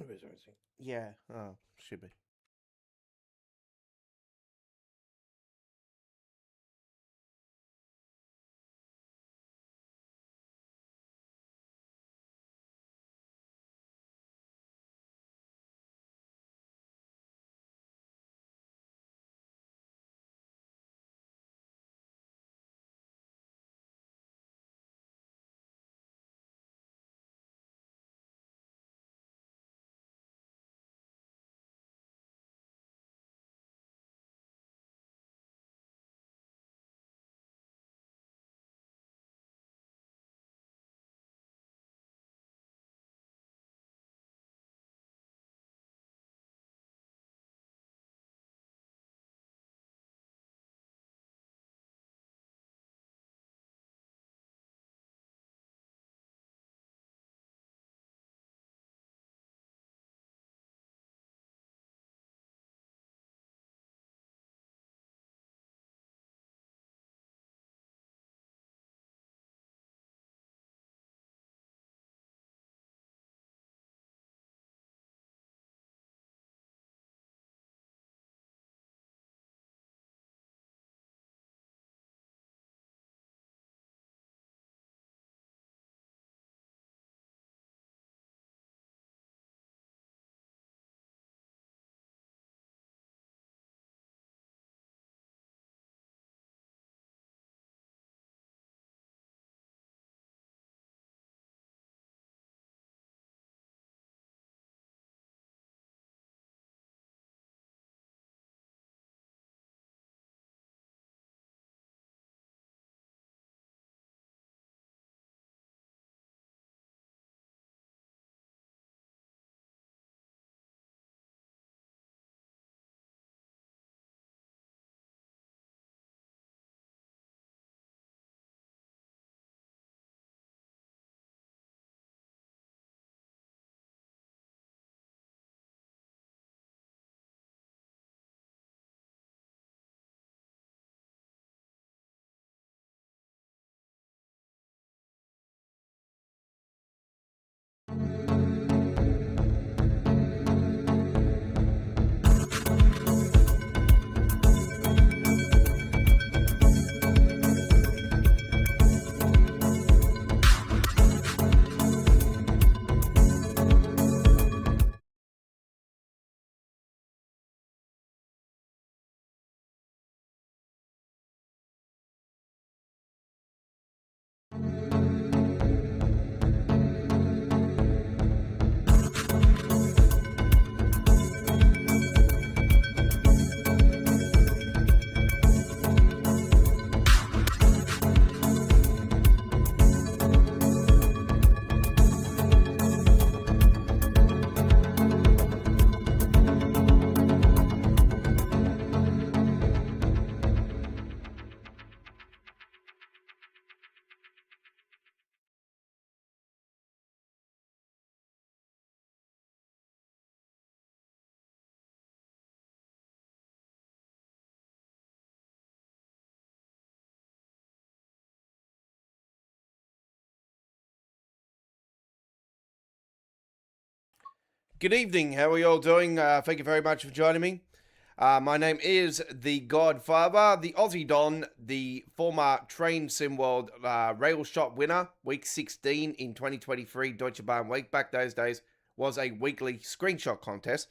Where is everything? Yeah, should be. Good evening. How are you all doing? Thank you very much for joining me. My name is the Godfather, the Aussie Don, the former Train Sim World Rail Shot winner, week 16 in 2023 Deutsche Bahn Week. Back those days was a weekly screenshot contest.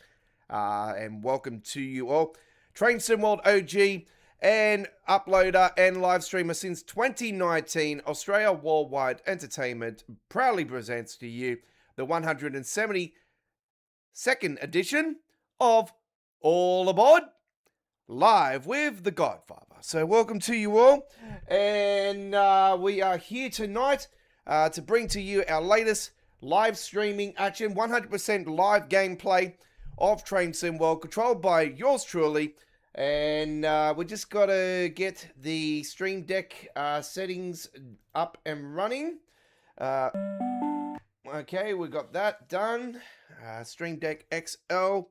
And welcome to you all. Train Sim World OG and uploader and live streamer since 2019, Australia Worldwide Entertainment proudly presents to you the 172nd edition of All Aboard live with the Godfather. So welcome to you all, and we are here tonight to bring to you our latest live streaming action, 100% live gameplay of Train Sim World, controlled by yours truly. And we just got to get the Stream Deck settings up and running. Okay, we got that done. Stream Deck XL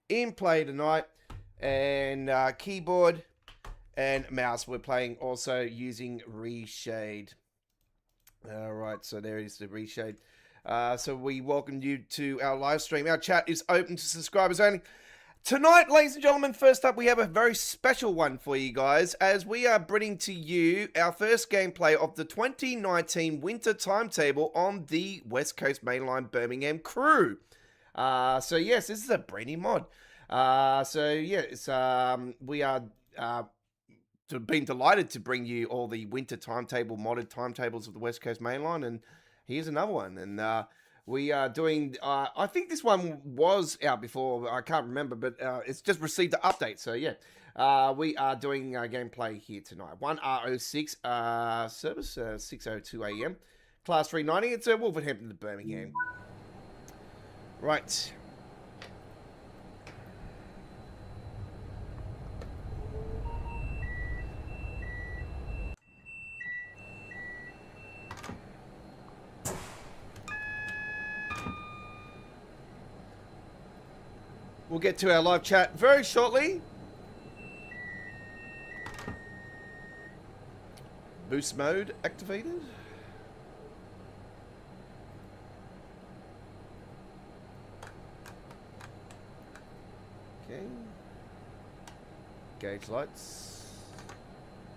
in play tonight. And keyboard and mouse. We're playing also using Reshade. All right, so there is the Reshade. So we welcome you to our live stream. Our chat is open to subscribers only. Tonight, ladies and gentlemen, first up, we have a very special one for you guys, as we are bringing to you our first gameplay of the 2019 winter timetable on the West Coast Mainline Birmingham crew. So yes, this is a brand new mod. We are been delighted to bring you all the winter timetable, modded timetables of the West Coast Mainline, and here's another one. And we are doing, I think this one was out before, I can't remember, but it's just received an update. So yeah, we are doing gameplay here tonight. 1R06 service, 6:02 AM, class 390. It's Wolverhampton to Birmingham. Right. We'll get to our live chat very shortly. Boost mode activated. Okay. Gauge lights.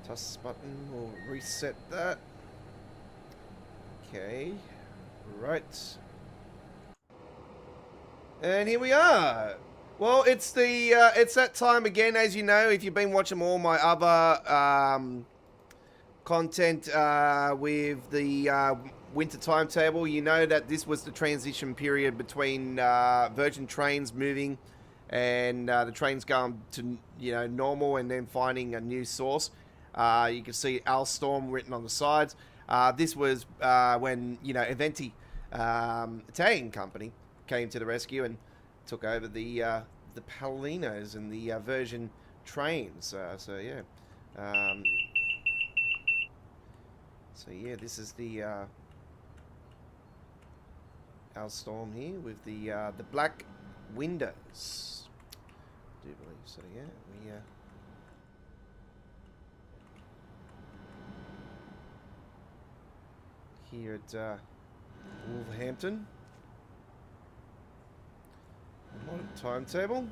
Touch button. We'll reset that. Okay. Right. And here we are. Well, it's that time again, as you know, if you've been watching all my other content with the winter timetable, you know that this was the transition period between Virgin trains moving and the trains going to normal and then finding a new source. You can see ALLLLLL written on the sides. This was when Eventi, Italian company, came to the rescue and took over the Pallinos and the Virgin trains. So yeah, this is the ALLLLL here with the black windows. I do believe so. Yeah, we here at Wolverhampton. Modern timetable.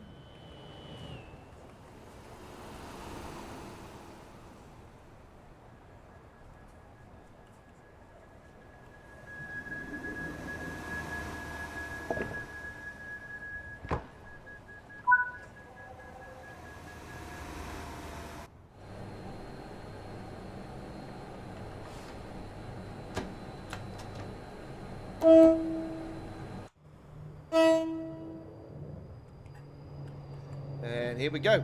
And here we go.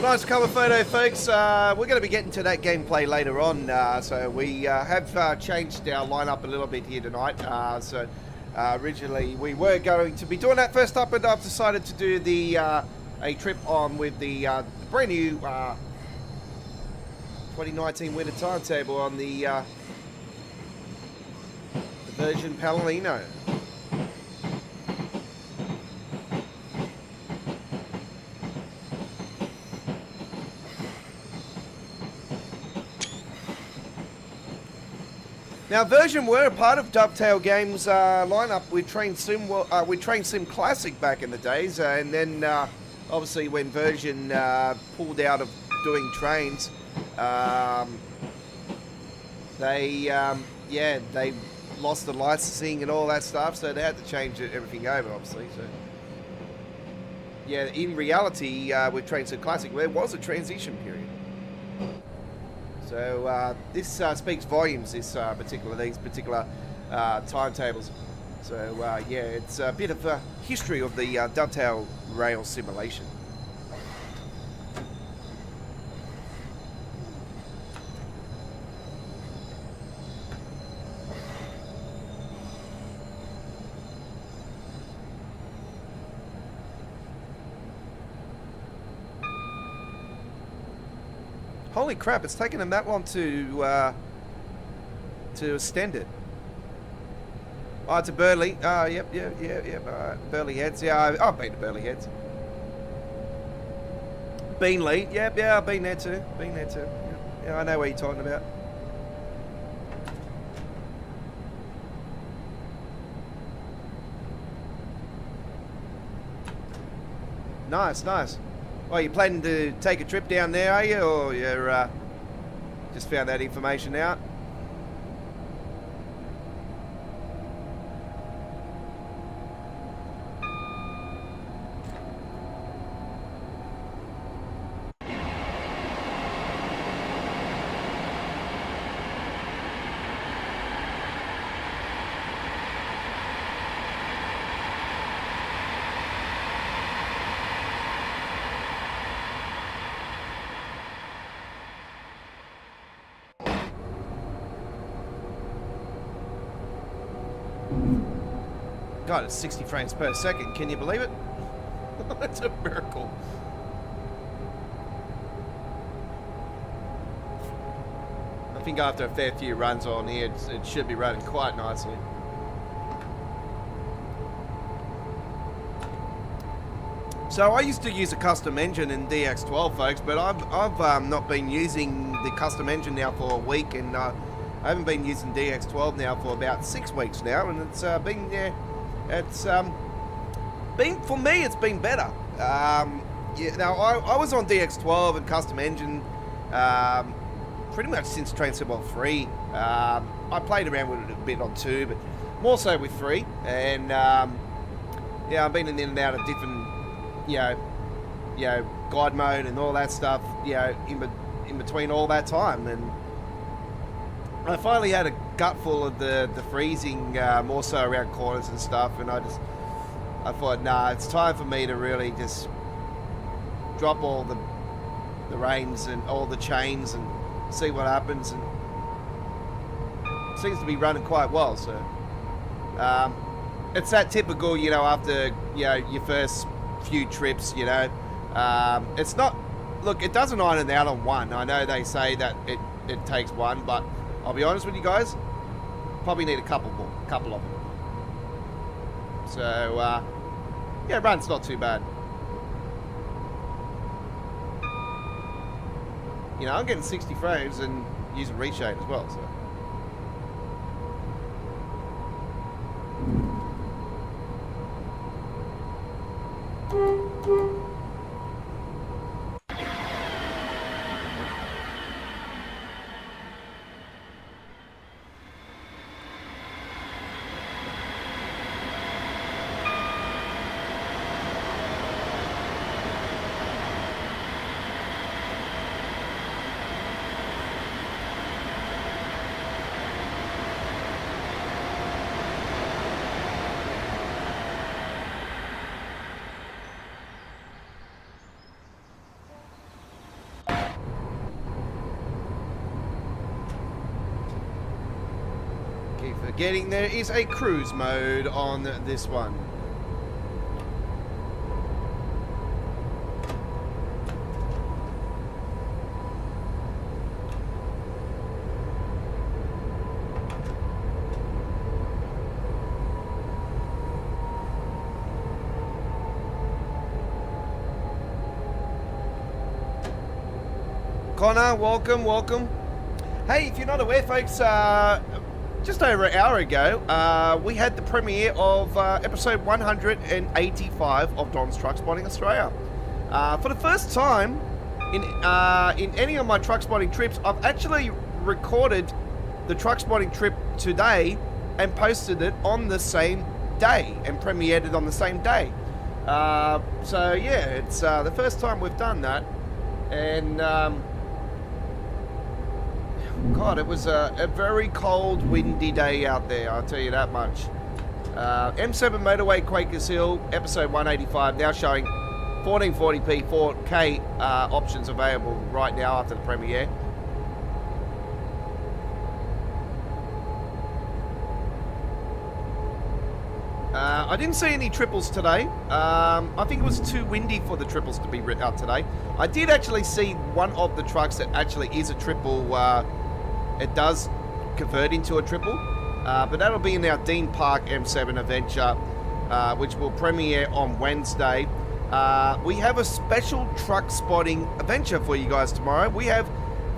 Nice cover photo, folks. We're going to be getting to that gameplay later on. So we have changed our lineup a little bit here tonight. Originally we were going to be doing that first up, but I've decided to do the a trip on with the brand new 2019 winter timetable on the Virgin Palomino. Now, Virgin were a part of Dovetail Games' lineup with Train Sim Classic back in the days, and then obviously when Virgin pulled out of doing trains, they lost the licensing and all that stuff, so they had to change everything over, obviously. So yeah, in reality, with Train Sim Classic, there was a transition period. So this speaks volumes. These particular timetables. So yeah, it's a bit of a history of the Dovetail rail simulation. Holy crap, it's taken them that long to extend it. Oh, it's a Burley. Oh, yep. Burley Heads. Yeah, I've been to Burley Heads. Beanley. Yep, yeah, I've been there too. Yeah, I know what you're talking about. Nice. Well, you planning to take a trip down there, are you? Or you're just found that information out? God, it's 60 frames per second. Can you believe it? That's a miracle. I think after a fair few runs on here, it should be running quite nicely. So I used to use a custom engine in DX12, folks, but I've not been using the custom engine now for a week, and I haven't been using DX12 now for about 6 weeks now, and it's been, yeah, it's been, for me, it's been better. Yeah, now I was on DX12 and custom engine pretty much since Train Sim World 3. I played around with it a bit on 2, but more so with 3, and yeah, I've been in and out of different, you know, guide mode and all that stuff, you know, in between all that time, and I finally had a gutful of the freezing, more so around corners and stuff, and I thought, nah, it's time for me to really just drop all the reins and all the chains and see what happens, and it seems to be running quite well. So it's that typical, you know, after, you know, your first few trips, you know, it's not, look, it doesn't iron out on one. I know they say that it takes one, but I'll be honest with you guys, probably need a couple of them. So yeah, run's not too bad. You know, I'm getting 60 frames and using Reshade as well, so. Forgetting there is a cruise mode on this one. Connor, welcome. Hey, if you're not aware, folks, just over an hour ago, we had the premiere of episode 185 of Don's Truck Spotting Australia. For the first time in any of my truck spotting trips, I've actually recorded the truck spotting trip today and posted it on the same day and premiered it on the same day. So yeah, it's the first time we've done that, and God, it was a very cold, windy day out there, I'll tell you that much. M7 Motorway Quakers Hill, episode 185, now showing 1440p 4K options available right now after the premiere. I didn't see any triples today. I think it was too windy for the triples to be out today. I did actually see one of the trucks that actually is a triple. It does convert into a triple. But that'll be in our Dean Park M7 Adventure, which will premiere on Wednesday. We have a special truck spotting adventure for you guys tomorrow. We have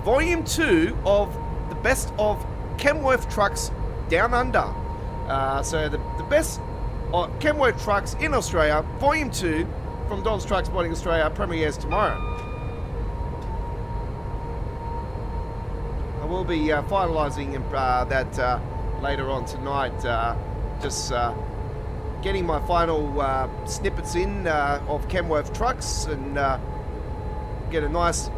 Volume 2 of the best of Kenworth trucks down under. So the best Kenworth trucks in Australia, Volume 2 from Don's Truck Spotting Australia premieres tomorrow. I will be finalising that later on tonight. Just getting my final snippets in of Kenworth trucks and get a nice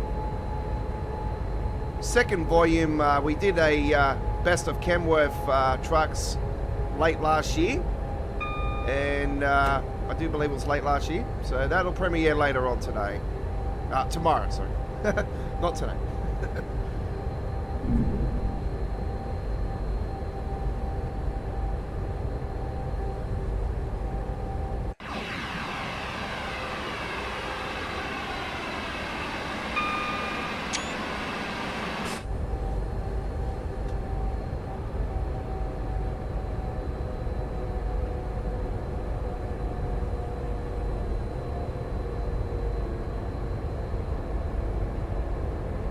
second volume. We did a best of Kenworth trucks late last year, and I do believe it was late last year, so that'll premiere later on today. Tomorrow, sorry. Not today.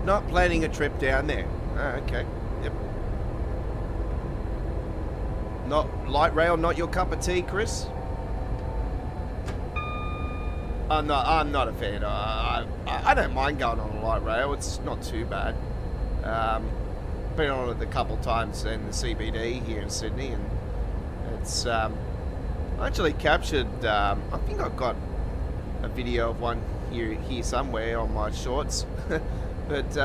Not planning a trip down there. Oh, okay. Yep. Not light rail, not your cup of tea, Chris? I'm not a fan. I don't mind going on a light rail. It's not too bad. Been on it a couple times in the CBD here in Sydney, and it's I actually captured. I think I've got a video of one here somewhere on my shorts. But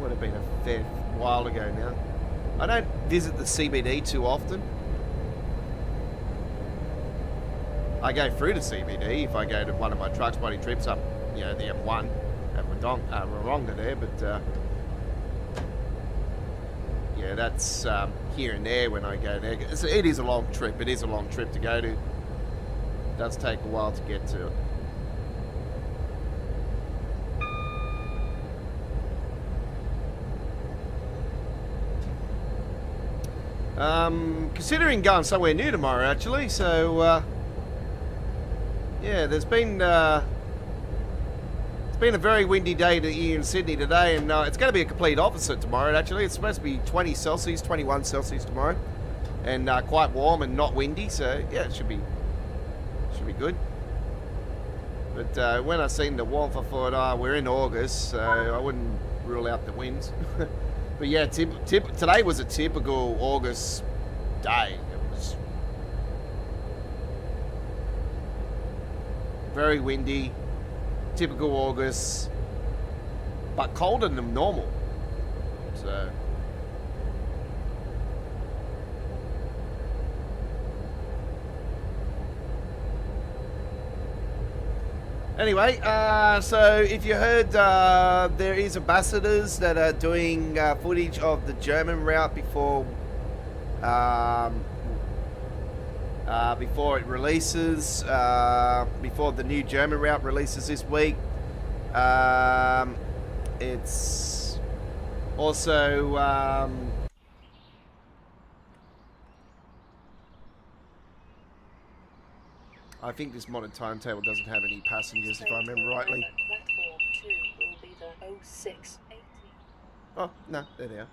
would have been a fair while ago now. I don't visit the CBD too often. I go through the CBD if I go to one of my truck spotting trips up, you know, the M1 at Wodonga there. But yeah, that's here and there when I go there. It is a long trip. It is a long trip to go to. It does take a while to get to it. Considering going somewhere new tomorrow, actually. So, yeah, it's been a very windy day here in Sydney today, and it's going to be a complete opposite tomorrow. Actually, it's supposed to be 20 Celsius, 21 Celsius tomorrow, and quite warm and not windy. So, yeah, it should be good. But when I seen the warmth, I thought, we're in August, so I wouldn't rule out the winds. But yeah, today was a typical August day. It was very windy, typical August, but colder than normal. So anyway, so if you heard, there is ambassadors that are doing footage of the German route before it releases, before the new German route releases this week. It's also I think this modern timetable doesn't have any passengers, if I remember rightly. Platform 2 will be the 0680. Oh, no, there they are.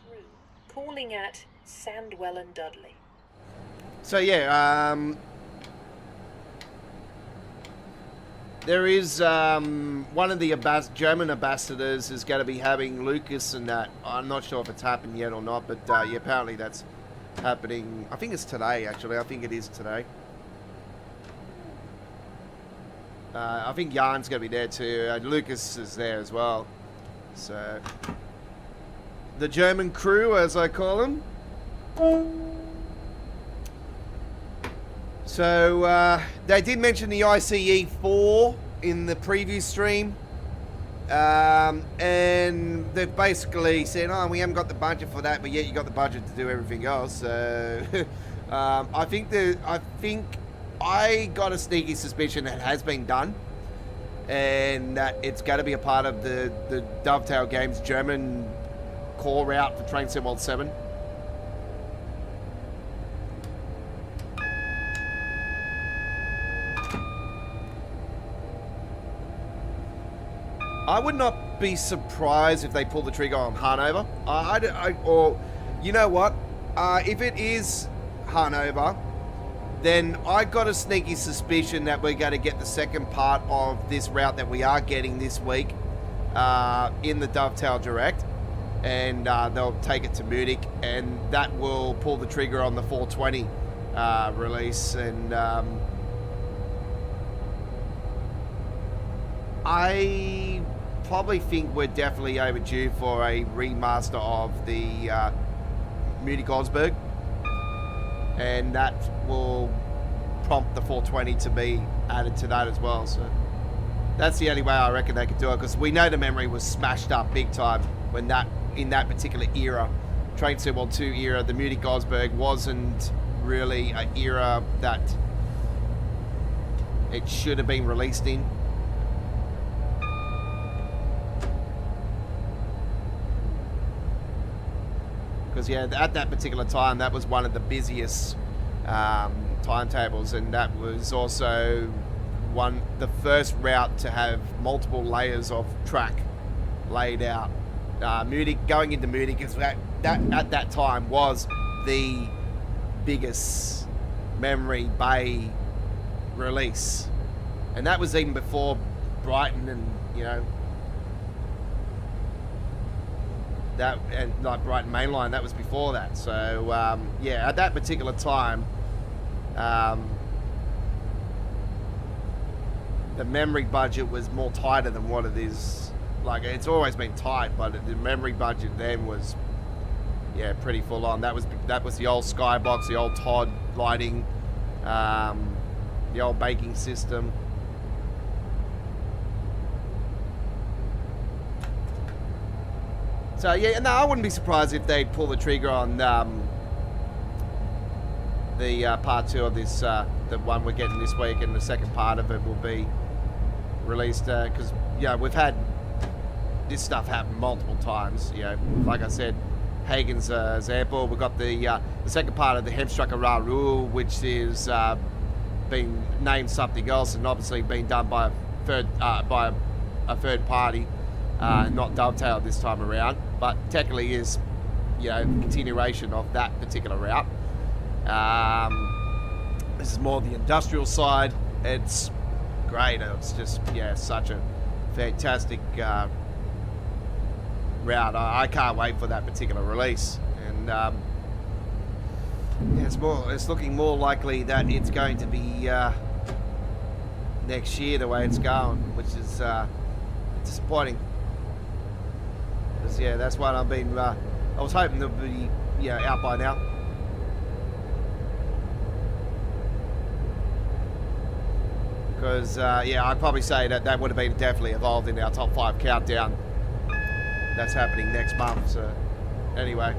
Crew calling at Sandwell and Dudley. So yeah, there is one of the German ambassadors is going to be having Lucas and that. I'm not sure if it's happened yet or not, but yeah, apparently that's happening. I think it's today, actually. I think it is today. I think Jan's going to be there too. Lucas is there as well. So, the German crew, as I call them. So, they did mention the ICE 4 in the preview stream. And they've basically said, oh, we haven't got the budget for that, but yet you got the budget to do everything else. So I think I got a sneaky suspicion that it has been done, and that it's going to be a part of the Dovetail Games German core route for Train Sim World 7. I would not be surprised if they pull the trigger on Hanover. Or, you know what? If it is Hanover, then I got a sneaky suspicion that we're going to get the second part of this route that we are getting this week in the Dovetail Direct. And they'll take it to Munich, and that will pull the trigger on the 420 release. And I probably think we're definitely overdue for a remaster of the Munich Augsburg, and that will prompt the 420 to be added to that as well. So that's the only way I reckon they could do it, because we know the memory was smashed up big time when in that particular era, Train Sim World 2 era, the Munich Augsburg wasn't really an era that it should have been released in. Because, yeah, at that particular time, that was one of the busiest timetables, and that was also the first route to have multiple layers of track laid out. Munich, going into Munich, is that at that time was the biggest memory bay release, and that was even before Brighton, and that, and like Brighton Mainline, that was before that. So yeah, at that particular time, the memory budget was more tighter than what it is. Like, it's always been tight, but the memory budget then was, yeah, pretty full on. That was the old skybox, the old Todd lighting, the old baking system. So yeah, no, I wouldn't be surprised if they'd pull the trigger on the part 2 of this, the one we're getting this week, and the second part of it will be released, because we've had this stuff happen multiple times. Like I said, Hagen's example. We've got the second part of the Hemstrucker Raru, which is being named something else, and obviously being done by a third party, not Dovetail this time around, but technically is continuation of that particular route. This is more the industrial side. It's great. It's just such a fantastic route. I can't wait for that particular release, and it's looking more likely that it's going to be next year the way it's going, which is disappointing, because that's what I've been I was hoping to be out by now. Because I'd probably say that would have been definitely involved in our top 5 countdown that's happening next month. So anyway,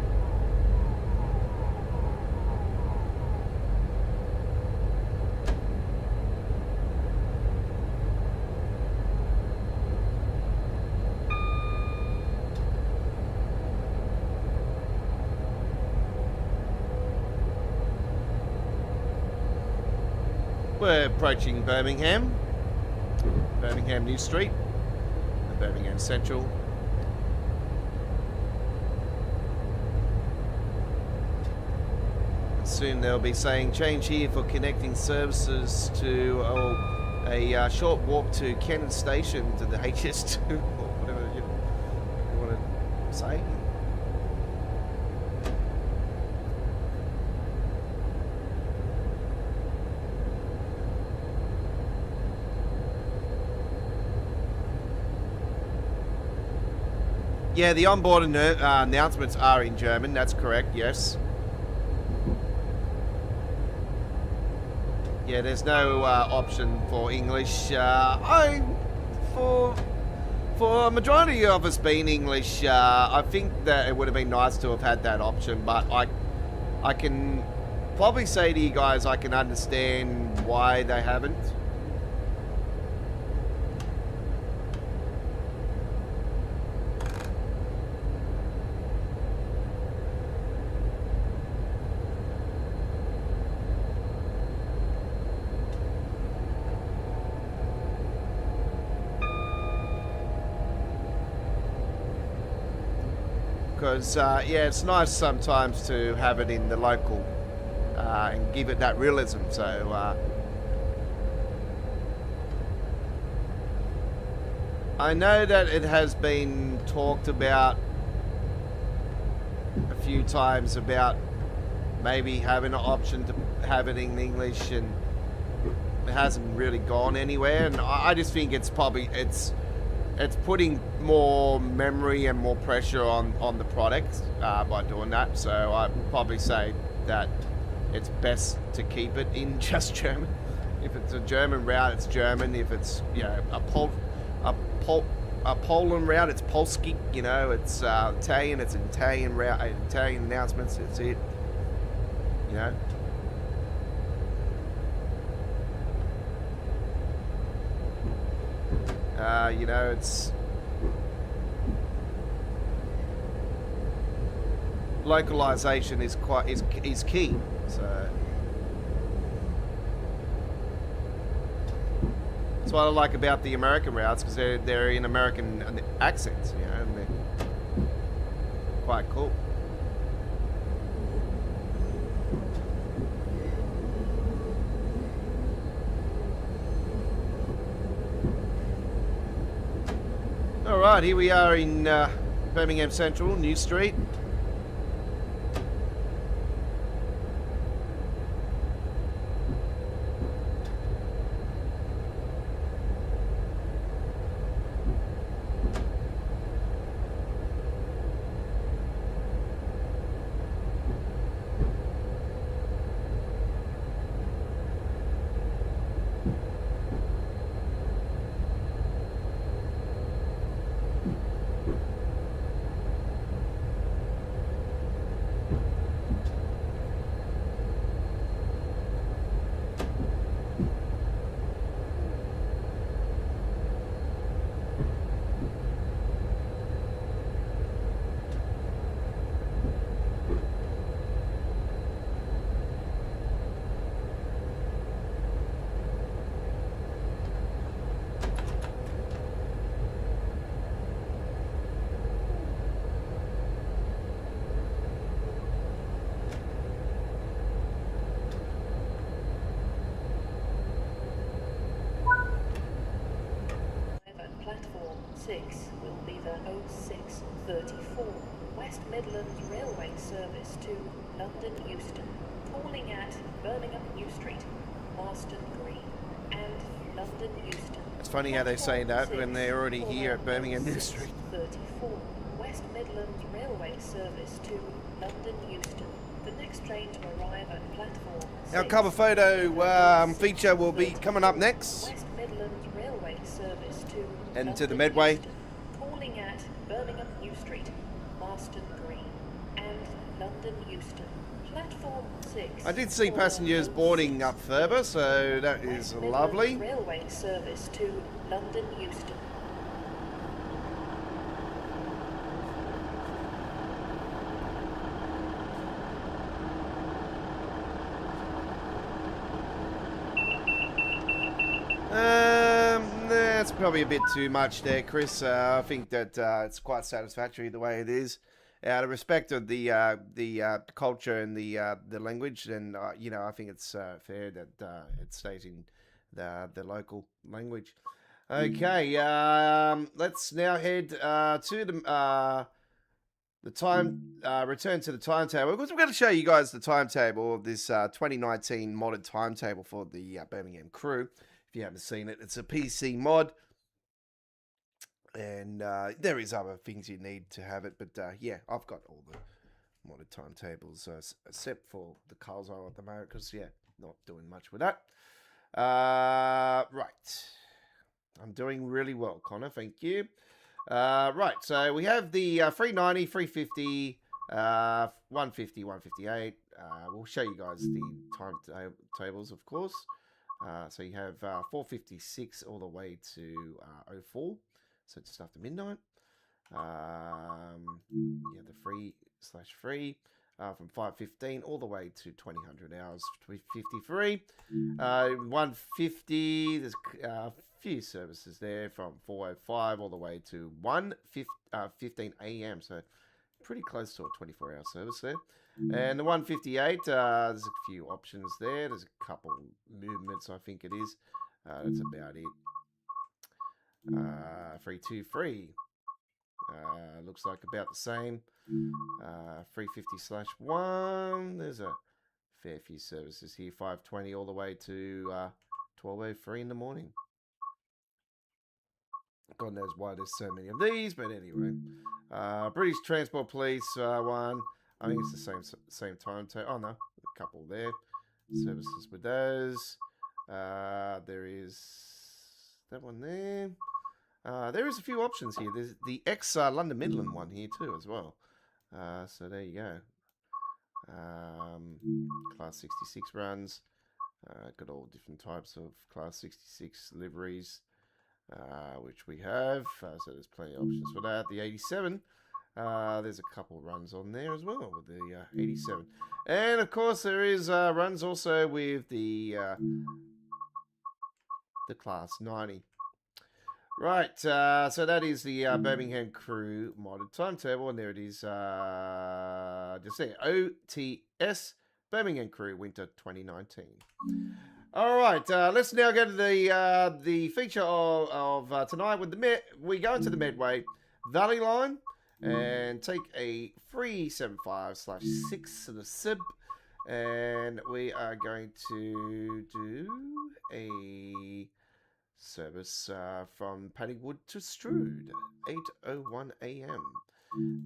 we're approaching Birmingham New Street, and Birmingham Central. Soon they'll be saying change here for connecting services to a short walk to Kennan Station to the HS2, or whatever you want to say. Yeah, the onboard announcements are in German, that's correct, yes. Yeah, there's no option for English. For For a majority of us being English, I think that it would have been nice to have had that option, but I can probably say to you guys I can understand why they haven't. Because, yeah, it's nice sometimes to have it in the local and give it that realism. So, I know that it has been talked about a few times about maybe having an option to have it in English, and it hasn't really gone anywhere. And I just think it's probably, it's putting more memory and more pressure on the product by doing that. So I'd probably say that it's best to keep it in just German. If it's a German route, it's German. If it's, you know, a Poland route, it's Polski. You know, it's Italian, it's an Italian route, Italian announcements. It's it. You know. You know, it's localization is key. So that's what I like about the American routes, because they're in American accents, you know, and they're quite cool. Alright, here we are in Birmingham Central, New Street. Platform 6 will be the 0634 West Midlands Railway service to London Euston, calling at Birmingham New Street, Marston Green, and London Euston. It's funny how they say that when they're already here at Birmingham New Street. 34 West Midlands Railway service to London Euston. The next train to arrive at platform 6. Our cover photo feature will be coming up next. West Midlands Railway service to And to the London Medway. Euston, calling at Birmingham New Street, Marston Green, and London Euston. Platform 6. I did see passengers boarding up further, so that is West lovely. Midlands Railway service to London Euston. That's probably a bit too much there, Chris. I think that it's quite satisfactory the way it is. Out of respect of the culture and the language, and you know, I think it's fair that it stays in the local language. Okay, let's now head to the time. Return to the timetable, because we're going to show you guys the timetable of this 2019 modded timetable for the Birmingham crew. If you haven't seen it, it's a PC mod, and there is other things you need to have it, but yeah, I've got all the modded timetables, except for the Carlsbad at the moment, because yeah, not doing much with that. Right, I'm doing really well, Connor, thank you. Right, so we have the 390, 350, 150, 158. We'll show you guys the tables, of course. So you have 456 all the way to 04, so just after midnight. Yeah, the free/free from 5:15 all the way to 2000 hours 53. 150. There's a few services there from 4:05 all the way to 1:15 a.m. So pretty close to a 24-hour service there. And the 158, there's a few options there. There's a couple movements, I think it is. That's about it. 323. Looks like about the same. 350/1. There's a fair few services here. 520 all the way to 12:03 in the morning. God knows why there's so many of these, but anyway. British Transport Police one. I think it's the same time. Oh no, a couple there. Services with those. There is that one there. There is a few options here. There's the ex-London Midland one here too as well. So there you go. Class 66 runs. Got all different types of Class 66 liveries, which we have. So there's plenty of options for that. The 87. There's a couple runs on there as well with the 87. And of course there is runs also with the Class 90. Right, so that is the Birmingham Crew modded timetable, and there it is, just there, OTS Birmingham Crew Winter 2019. All right, let's now go to the feature of tonight. With we go into the Medway Valley line and take a 375/6 to the SIB, and we are going to do a service from Paddywood to Strood, 8:01 a.m.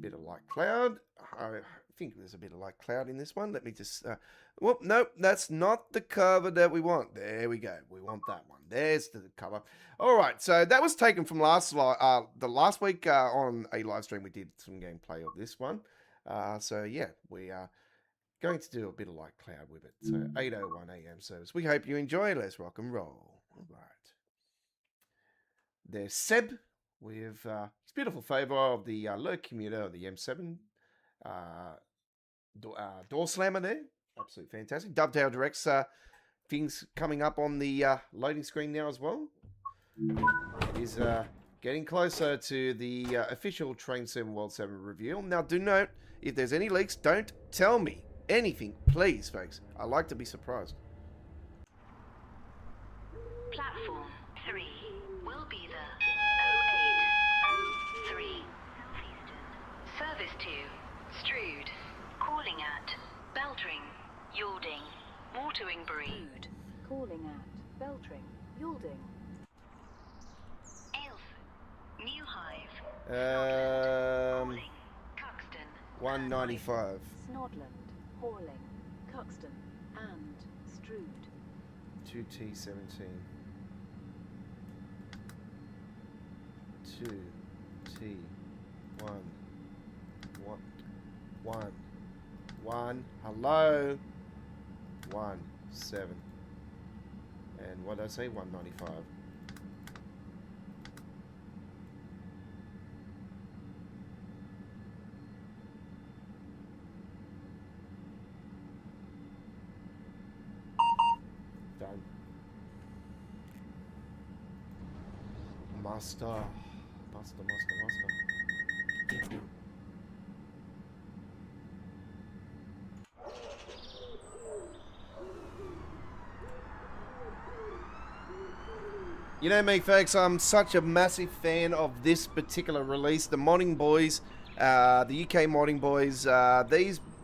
Bit of light cloud. I think there's a bit of light cloud in this one. Let me just... whoop, nope, that's not the cover that we want. There we go. We want that one. There's the cover. All right, so that was taken from the last week on a live stream. We did some gameplay of this one. So, yeah, we are going to do a bit of light cloud with it. So, 8:01 a.m. service. We hope you enjoy. Let's rock and roll. All right. There's Seb with his beautiful favour of the low commuter of the M7 door slammer there. Absolutely fantastic. Dovetail Direct's things coming up on the loading screen now as well. It is getting closer to the official Train Sim World 7 reveal. Now, do note, if there's any leaks, don't tell me anything, please, folks. I like to be surprised. Platform 3 will be the 0803 Service to Strood, calling at Beltring, Yalding, Wateringbury. Calling at Beltring, Yalding. Aylesford, New Hive, Um, Cuxton, 195. Snodland, Horling, Cuxton, and Strood. 2T17. 2T1. 1. Hello. 17. And what did I say? 195. Done. Master. You know me, folks, I'm such a massive fan of this particular release. The modding boys, the UK modding boys,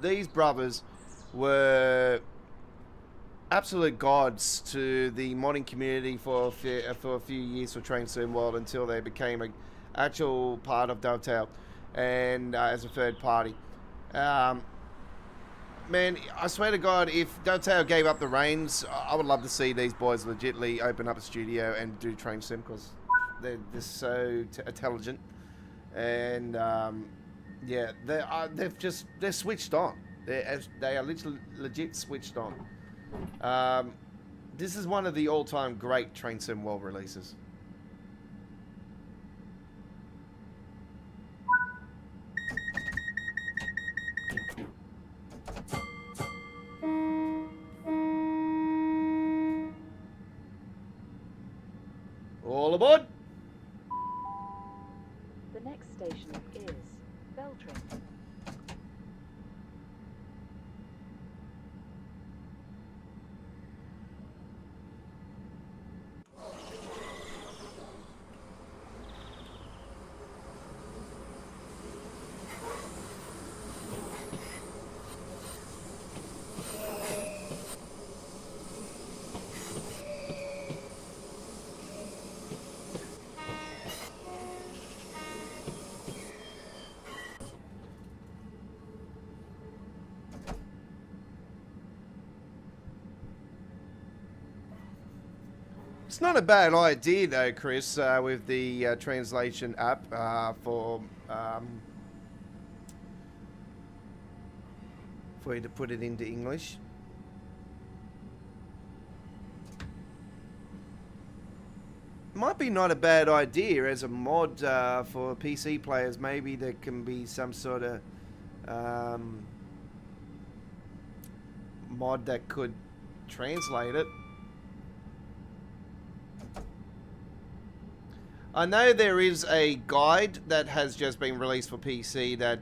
these brothers were absolute gods to the modding community for a few years for Train Sim World until they became an actual part of Dovetail and as a third party. Man, I swear to God, if Dovetail gave up the reins, I would love to see these boys legitimately open up a studio and do Train Sim because they're so intelligent. and yeah, they're switched on. They are literally legit switched on. This is one of the all-time great Train Sim World releases. All aboard! The next station is Beltring. It's not a bad idea though, Chris, with the translation app for you to put it into English. Might be not a bad idea as a mod for PC players. Maybe there can be some sort of mod that could translate it. I know there is a guide that has just been released for PC that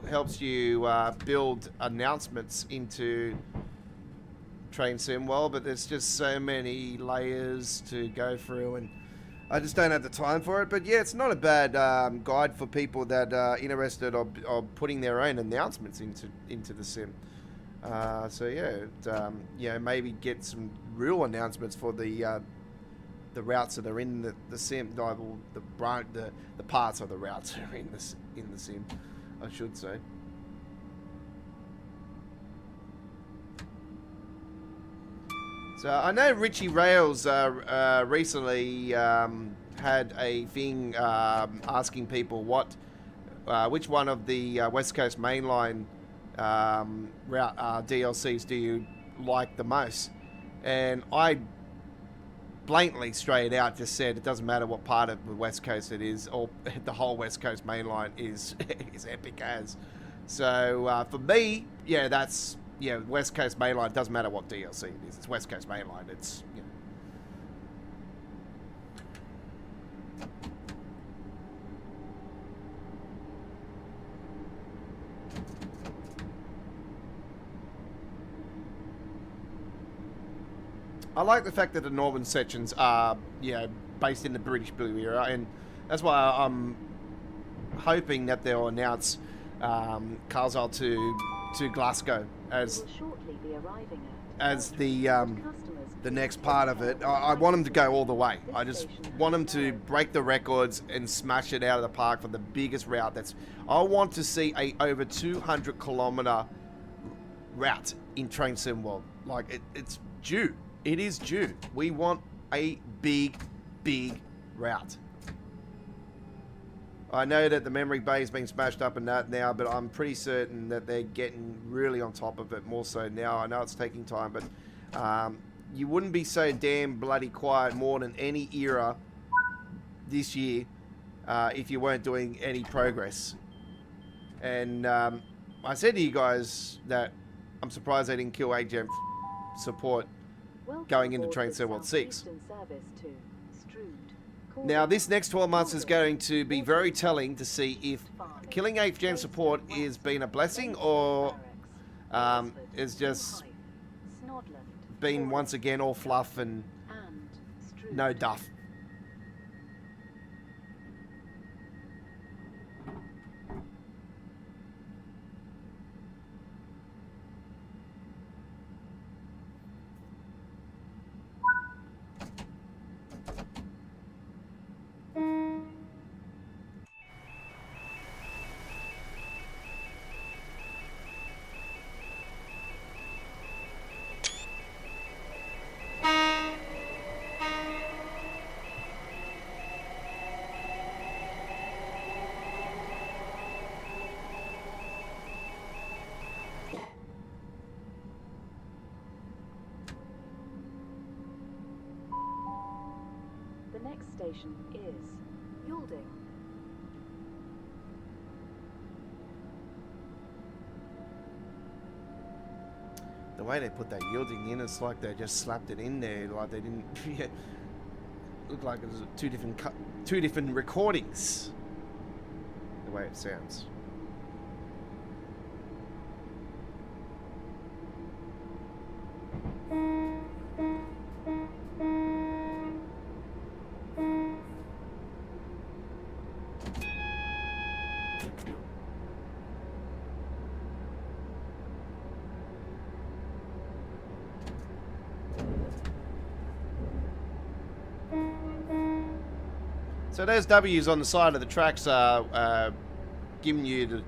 helps you build announcements into Train Sim World, but there's just so many layers to go through, and I just don't have the time for it. But yeah, it's not a bad guide for people that are interested of putting their own announcements into the sim. So yeah, you know, maybe get some real announcements for the routes that are in the sim, the parts of the routes that are in the sim, I should say. So I know Richie Rails recently had a thing asking people which one of the West Coast Mainline route DLCs do you like the most, and I blatantly straight out just said it doesn't matter what part of the West Coast it is, or the whole West Coast Mainline is epic as. So for me, yeah, that's West Coast Mainline. Doesn't matter what DLC it is. It's West Coast Mainline. It's I like the fact that the northern sections are, based in the British Blue era, and that's why I'm hoping that they'll announce Carswell to Glasgow as the next part of it. I want them to go all the way. I just want them to break the records and smash it out of the park for the biggest route. I want to see a over 200 kilometer route in Train Sim World. Like it's due. It is due. We want a big route. I know that the memory bay has been smashed up and that now, but I'm pretty certain that they're getting really on top of it more so now. I know it's taking time, but you wouldn't be so damn bloody quiet more than any era this year if you weren't doing any progress. And I said to you guys that I'm surprised they didn't kill AGM support going into Train Sim World 6. Now, this next 12 months is going to be very telling to see if killing 8th gen support has been a blessing or is just been once again all fluff and no duff. next station is Yalding. The way they put that yielding in, it's like they just slapped it in there, like they didn't. Yeah, looked like it was two different recordings. The way it sounds. So those W's on the side of the tracks are giving you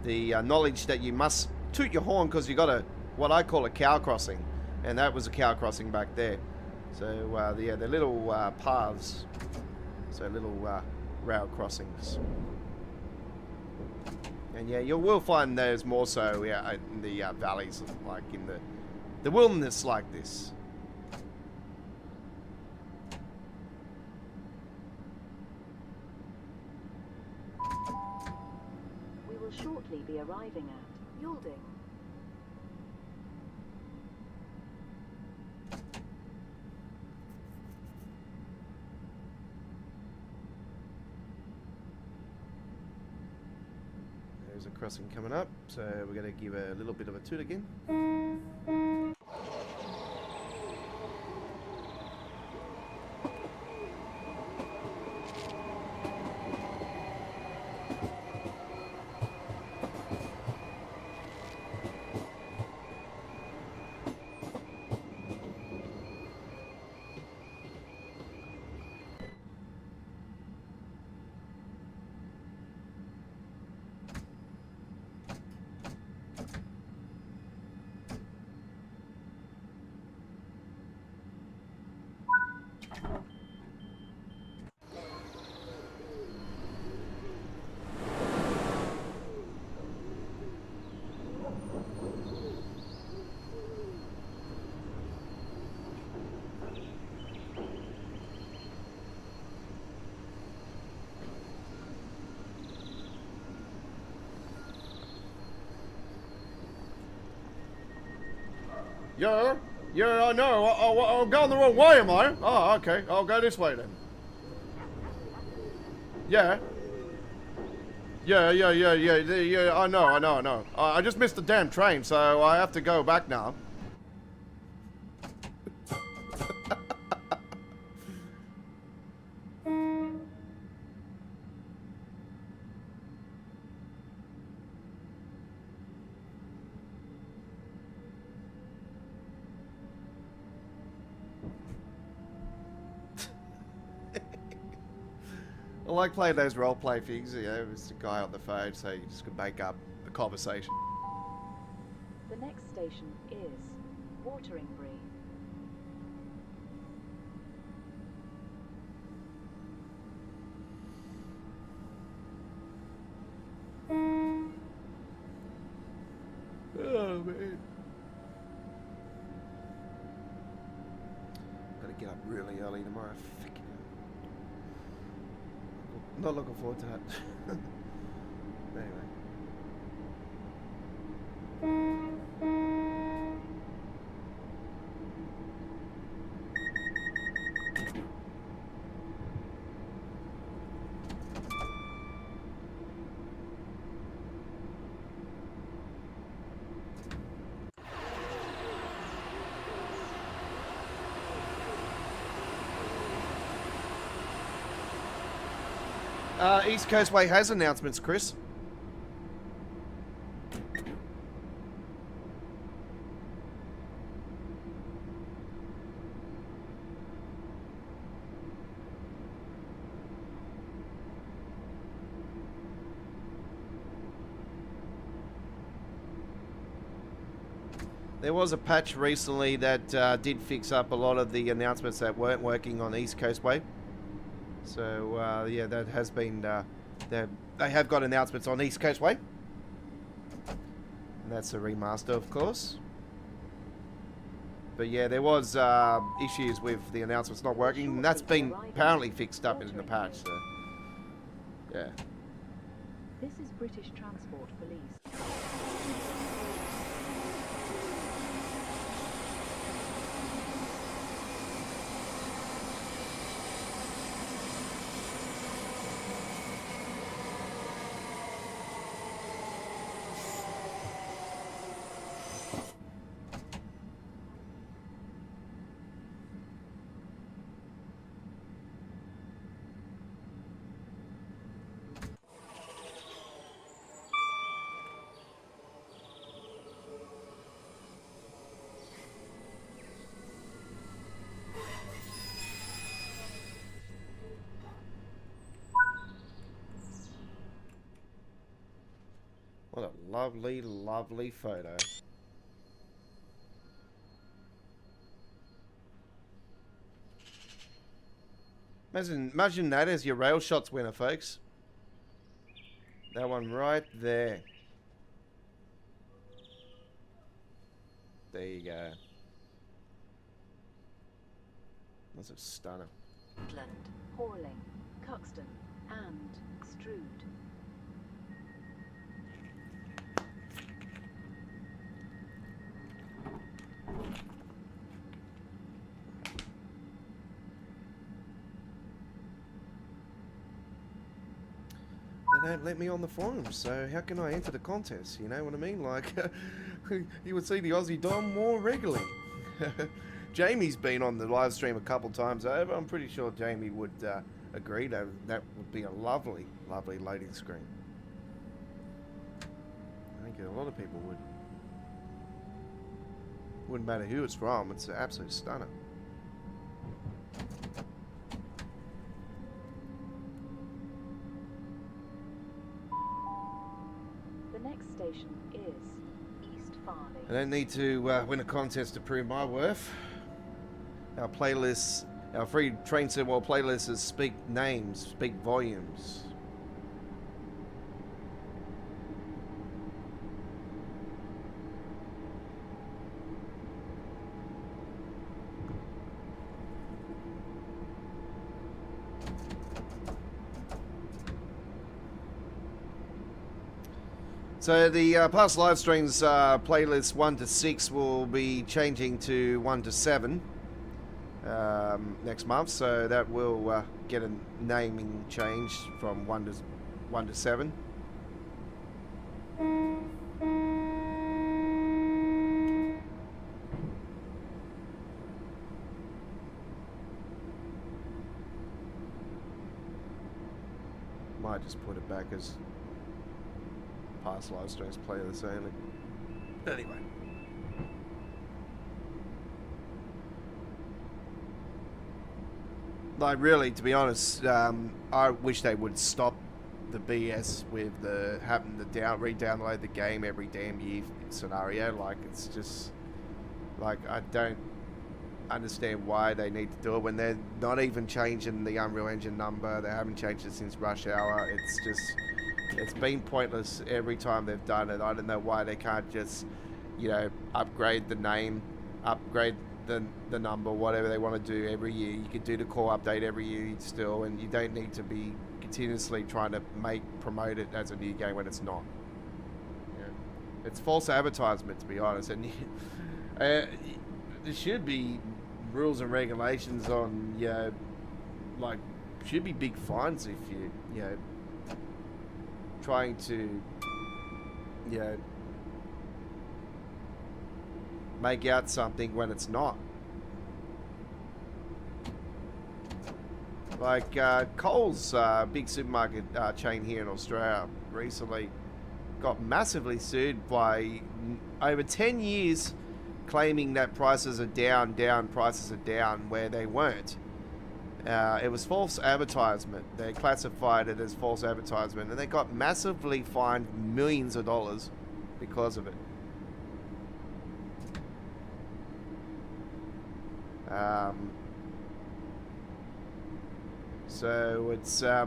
the knowledge that you must toot your horn because you got a what I call a cow crossing, and that was a cow crossing back there. So yeah, they're little paths, so little rail crossings. And yeah, you will find those more so in the valleys, like in the wilderness like this. We will shortly be arriving at Yalding. There's a crossing coming up, so we're going to give a little bit of a toot again. Yeah, I know. I'm going the wrong way, am I? Oh, okay. I'll go this way then. Yeah. Yeah, I know. I just missed the damn train, so I have to go back now. I like playing those roleplay things, you know, it's a guy on the phone, so you just can make up a conversation. The next station is Wateringbury. Oh, man. Gotta get up really early tomorrow. Not looking forward to that. Anyway. East Coast Way has announcements, Chris. There was a patch recently that did fix up a lot of the announcements that weren't working on East Coast Way. So, yeah, that has been, they have got announcements on East Coast Way. And that's a remaster, of course. But yeah, there was issues with the announcements not working, and that's been apparently fixed up in the patch. So yeah. This is British Transport Police. What a lovely, lovely photo. Imagine that as your rail shots winner, folks. That one right there. There you go. That's a stunner. Portland, Horling, Cuxton, and Extrude. They don't let me on the forums, so how can I enter the contest? You know what I mean? Like, you would see the Aussie Don more regularly. Jamie's been on the live stream a couple times over. I'm pretty sure Jamie would agree that that would be a lovely, lovely loading screen. I think a lot of people would. Wouldn't matter who it's from, it's an absolute stunner. The next station is East Farley. I don't need to win a contest to prove my worth. Our playlists, our free Train Sim World playlists speak names, speak volumes. So the past live streams playlists 1 to 6 will be changing to 1 to 7 next month. So that will get a naming change from 1 to 7. Might just put it back as past live streams playlist only. Anyway. Like, really, to be honest, I wish they would stop the BS with the having to re-download the game every damn year scenario. Like, it's just, like, I don't understand why they need to do it when they're not even changing the Unreal Engine number. They haven't changed it since Rush Hour. It's just, it's been pointless every time they've done it. I don't know why they can't just, you know, upgrade the name, upgrade the number, whatever they want to do every year. You could do the core update every year still, and you don't need to be continuously trying to promote it as a new game when it's not. Yeah. It's false advertisement, to be honest, and there should be rules and regulations on, you know, like, should be big fines if you know, trying to, you know, make out something when it's not. Like Coles, big supermarket chain here in Australia, recently got massively sued by over 10 years claiming that prices are down, prices are down, where they weren't. It was false advertisement. They classified it as false advertisement, and they got massively fined millions of dollars because of it. So it's I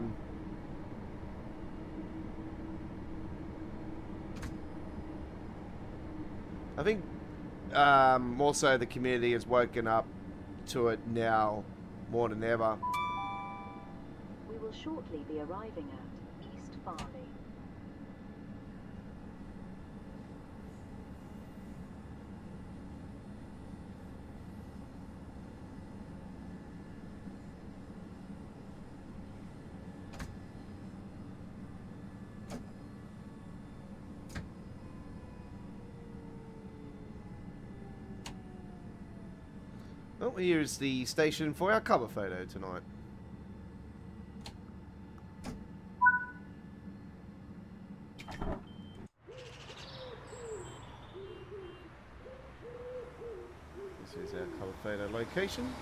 think more so the community has woken up to it now more than ever. We will shortly be arriving at East Farley. Well, here's the station for our cover photo tonight. This is our cover photo location.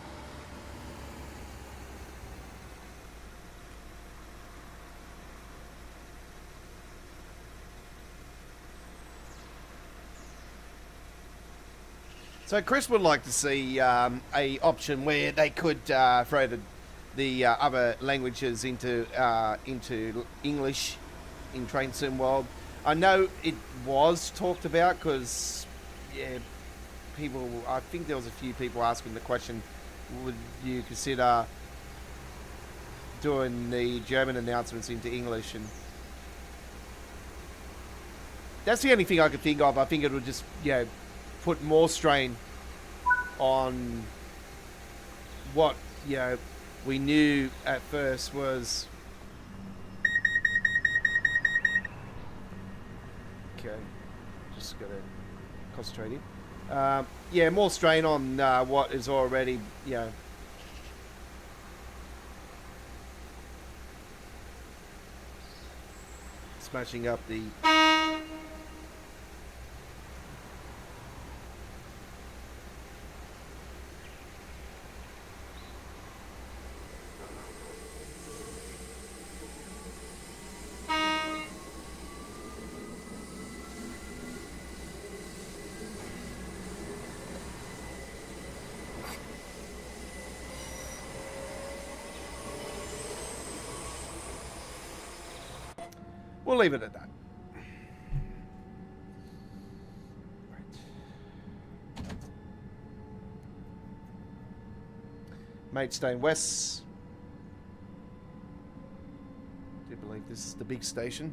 So Chris would like to see a option where they could throw the other languages into English in Train Sim World. I know it was talked about because people. I think there was a few people asking the question: would you consider doing the German announcements into English? And that's the only thing I could think of. I think it would just put more strain on what we knew at first was okay. Just gotta concentrate in. More strain on what is already smashing up the. We'll leave it at that. Maidstone West. I do believe this is the big station.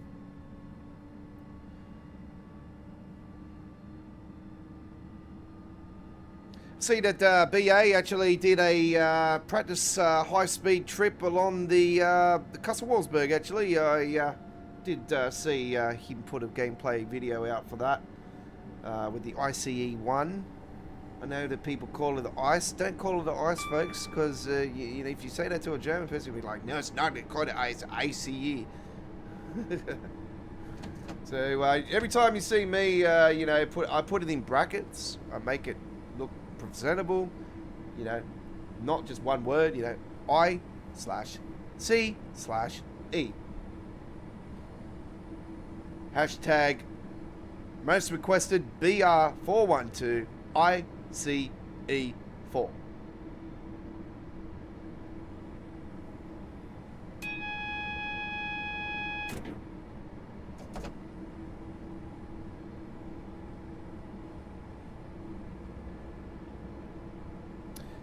See that BA actually did a practice high-speed trip along the Castle Wolfsburg. Actually, I did see him put a gameplay video out for that with the ICE 1. I know that people call it the ICE. Don't call it the ICE, folks, because you know, if you say that to a German person, they'll be like, no, it's not. They call it ICE, ICE. So every time you see me, you know, I put it in brackets. I make it look presentable. You know, not just one word. You know, I/C/E. Hashtag most requested BR412 ICE4.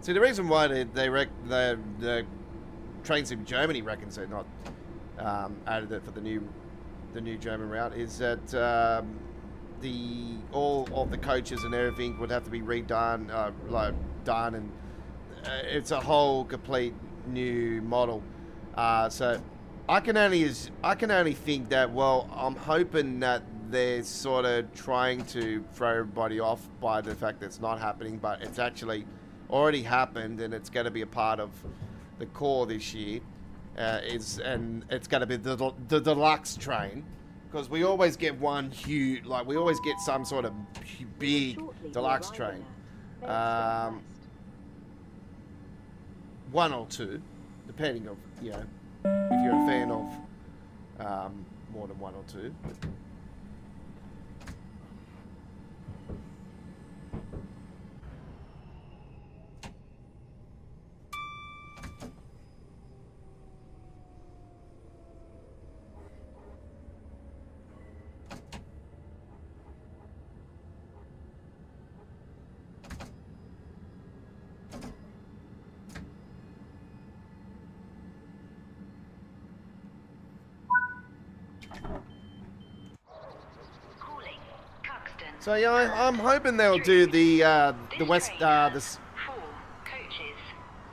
See, the reason why the Train Sim Germany reckons they're not added it for the new German route is that all of the coaches and everything would have to be redone, done, and it's a whole complete new model. So I can only think that, well, I'm hoping that they're sort of trying to throw everybody off by the fact that it's not happening, but it's actually already happened, and it's going to be a part of the core this year. And it's going to be the deluxe train, because we always get one huge, like we always get some sort of big deluxe train, one or two, depending on, you know, if you're a fan of more than one or two. So yeah, I'm hoping they'll do the west the Four coaches.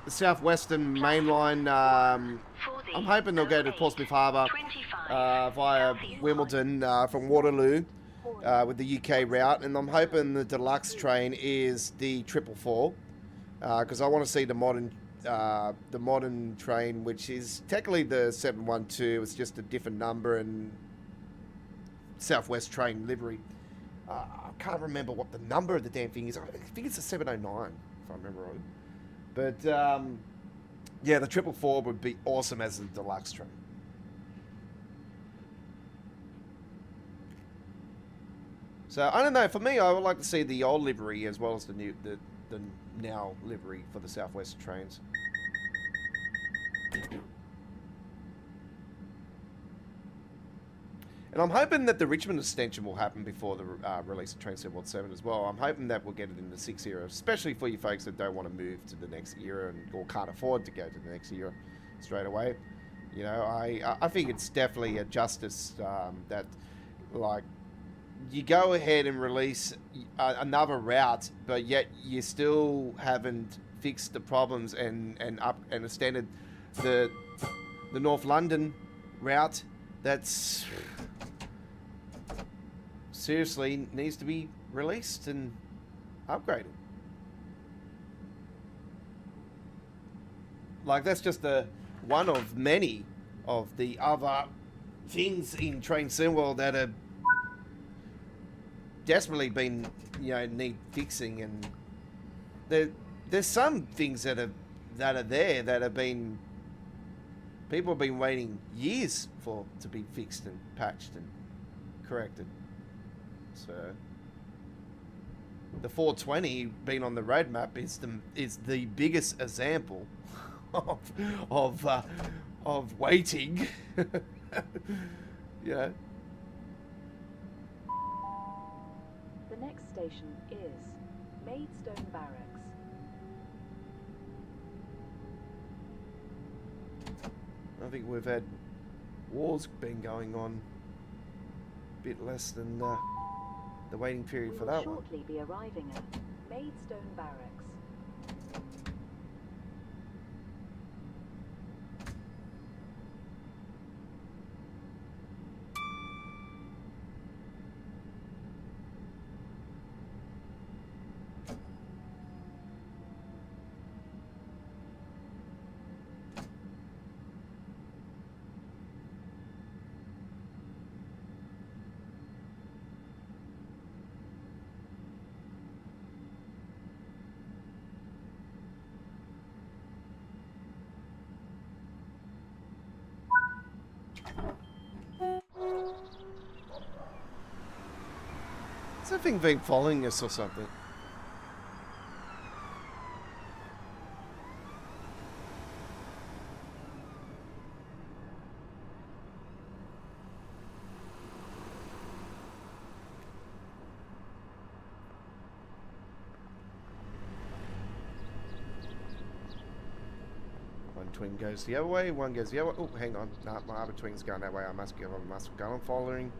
the southwestern main line. For the I'm hoping they'll go to 08, Portsmouth Harbour 25 via Southeast Wimbledon from Waterloo with the UK route, and I'm hoping the deluxe train is the 444 because I want to see the modern train, which is technically the 712. It's just a different number and Southwest train livery. I can't remember what the number of the damn thing is. I think it's a 709, if I remember right. But yeah, the 444 would be awesome as a deluxe train. So I don't know. For me, I would like to see the old livery as well as the now livery for the Southwest trains. And I'm hoping that the Richmond extension will happen before the release of Train 717 as well. I'm hoping that we'll get it in the 6 era, especially for you folks that don't want to move to the next era or can't afford to go to the next era straight away. You know, I think it's definitely a justice that, like, you go ahead and release another route, but yet you still haven't fixed the problems and extended the North London route. That's seriously needs to be released and upgraded. Like, that's just one of many of the other things in Train Sim World that are desperately been, need fixing, and there's some things that are there that have been, people have been waiting years for to be fixed and patched and corrected. So the 420 being on the roadmap is the biggest example of waiting. Yeah. The next station is Maidstone Barracks. I think we've had wars been going on a bit less than the waiting period We for will that one. shortly be arriving at Maidstone Barracks. Is that thing been following us or something? One twin goes the other way, one goes the other way. Oh, hang on. Nah, my other twin's going that way. I must go on following.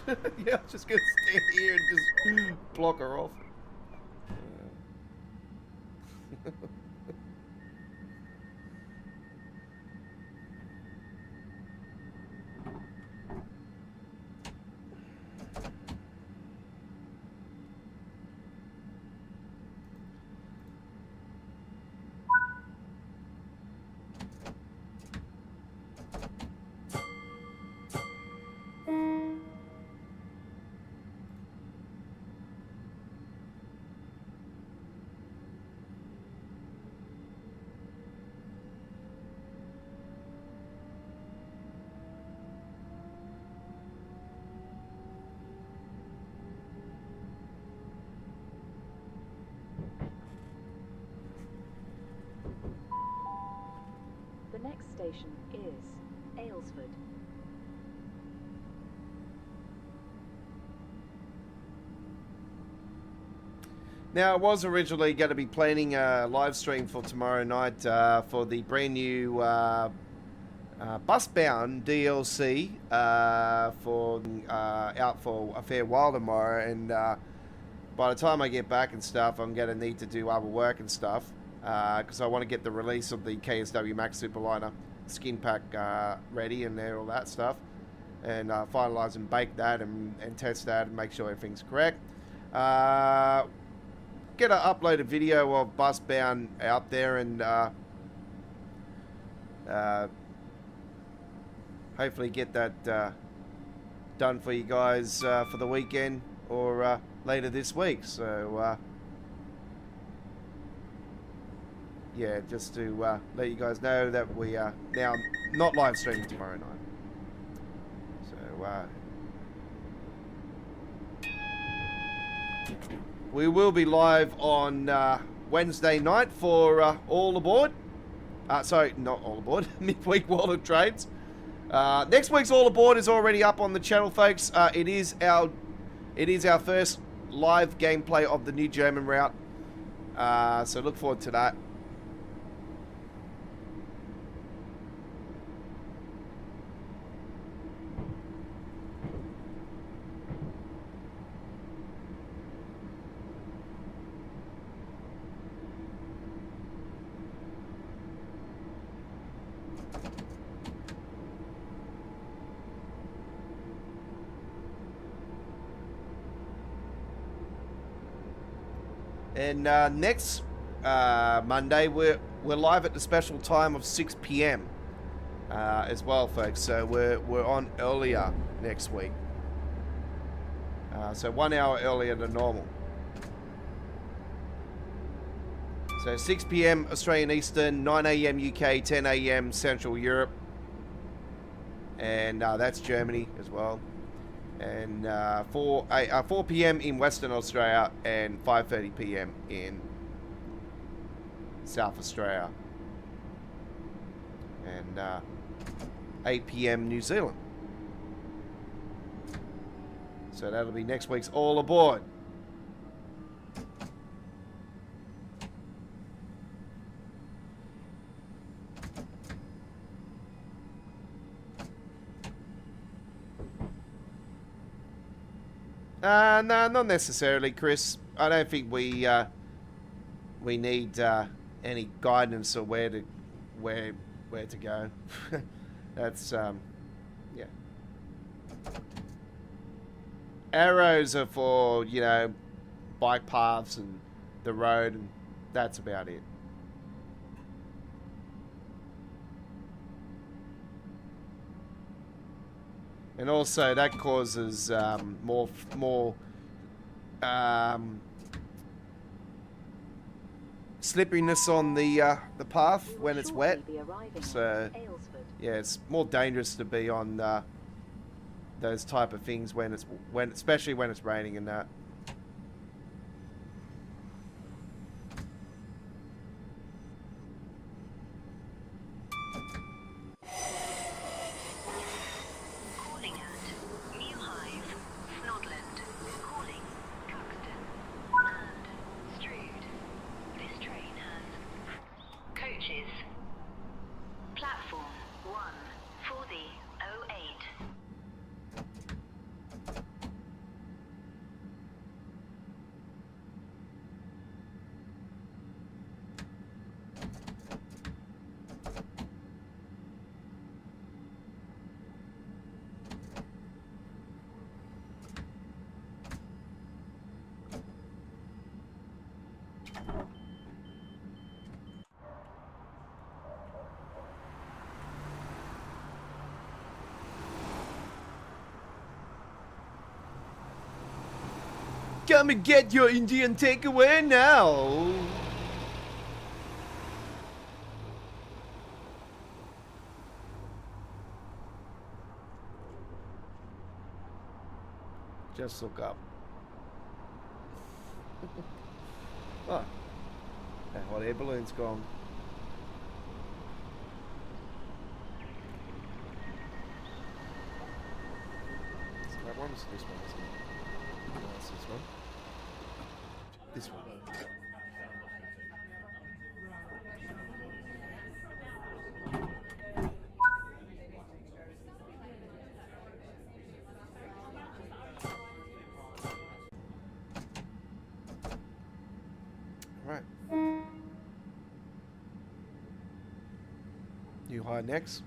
Yeah, I'm just gonna stand here and just block her off. The next station is Aylesford. Now, I was originally going to be planning a live stream for tomorrow night for the brand new Busbound DLC for out for a fair while tomorrow, and by the time I get back and stuff, I'm going to need to do other work and stuff because I want to get the release of the KSW Max Superliner skin pack ready and all that stuff, and finalize and bake that and test that and make sure everything's correct. Get an uploaded video of Busbound out there and hopefully get that done for you guys for the weekend or later this week. So yeah, just to let you guys know that we are now not live streaming tomorrow night. So we will be live on Wednesday night for All Aboard. Sorry, not All Aboard. Midweek World of Trades. Next week's All Aboard is already up on the channel, folks. It is our first live gameplay of the new German route. So look forward to that. And next Monday, we're live at the special time of 6 p.m. As well, folks. So we're on earlier next week. So 1 hour earlier than normal. So 6 p.m. Australian Eastern, 9 a.m. UK, 10 a.m. Central Europe, and that's Germany as well. And 4 p.m. in Western Australia and 5:30 p.m. in South Australia, and 8 p.m. New Zealand. So that'll be next week's All Aboard. No, not necessarily, Chris. I don't think we need any guidance or where to go. That's yeah. Arrows are for, you know, bike paths and the road, and that's about it. And also that causes more slipperiness on the path when it's wet. So yeah, it's more dangerous to be on those type of things especially when it's raining and that. Come and get your Indian takeaway now. Just look up. Oh, that hot air balloon's gone. So that one was this one, isn't it? No, it's this one. This one. high necks.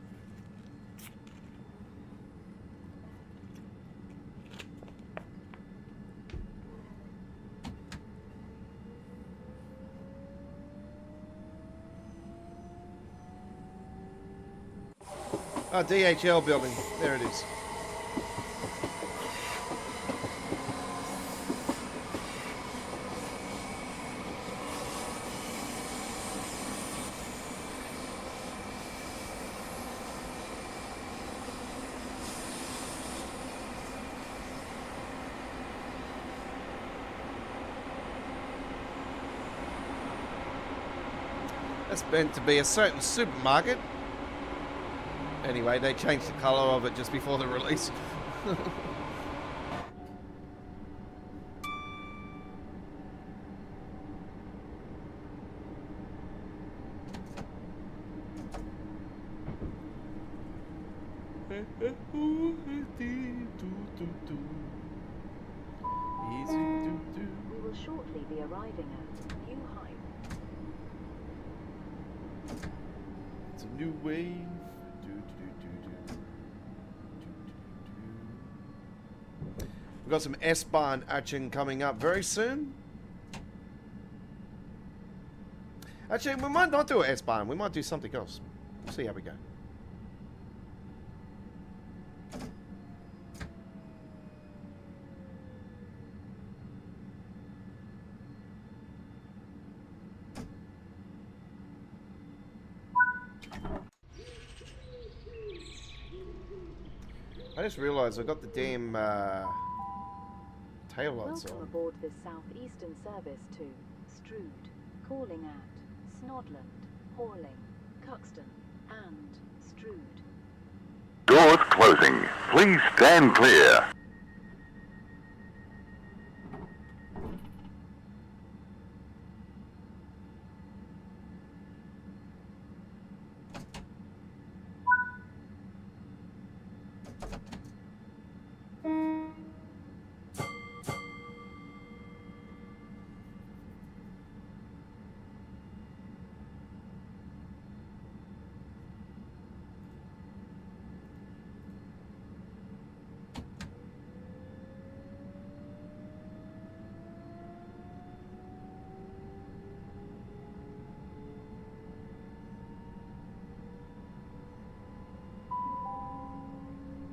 Oh, DHL building. There it is. That's meant to be a certain supermarket. Anyway, they changed the colour of it just before the release. We will shortly be arriving at New Heights. It's a new wave. We've got some S-Bahn action coming up very soon. Actually, we might not do an S-Bahn. We might do something else. We'll see how we go. I just realised I got the damn tail lights Welcome on. aboard this southeastern service to Strood, calling at Snodland, Horling, Cuxton, and Strood. Doors closing. Please stand clear.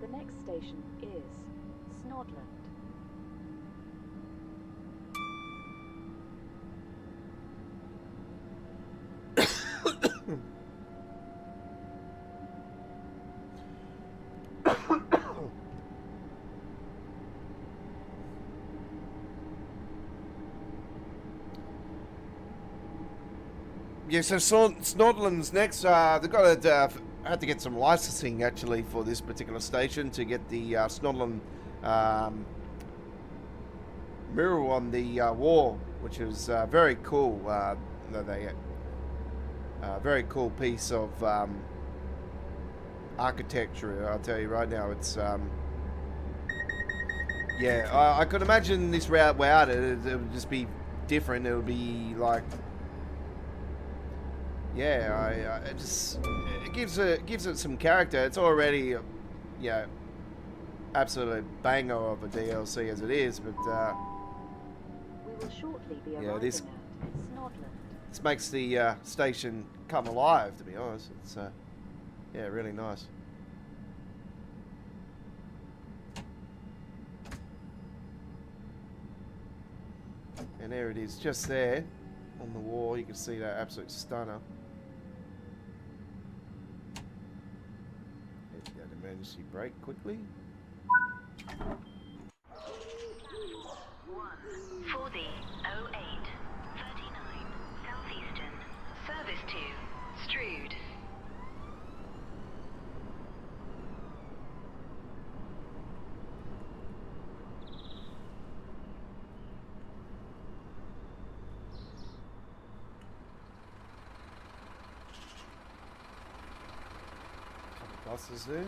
The next station is Snodland. Yeah, so Snodland's next. They've got to had to get some licensing actually for this particular station to get the Snodland mural on the wall, which is very cool. Very cool piece of architecture. I'll tell you right now, it's yeah. I could imagine this route out. It would just be different. It would be like. Yeah, it gives it some character. It's already, absolute banger of a DLC as it is, but We will shortly be Yeah, arriving this- at Snodland. this makes the station come alive. To be honest, it's really nice. And there it is, just there on the wall. You can see that absolute stunner. Hit that emergency brake quickly. 1 for the 0839 Southeastern service to Strood. Couple buses there.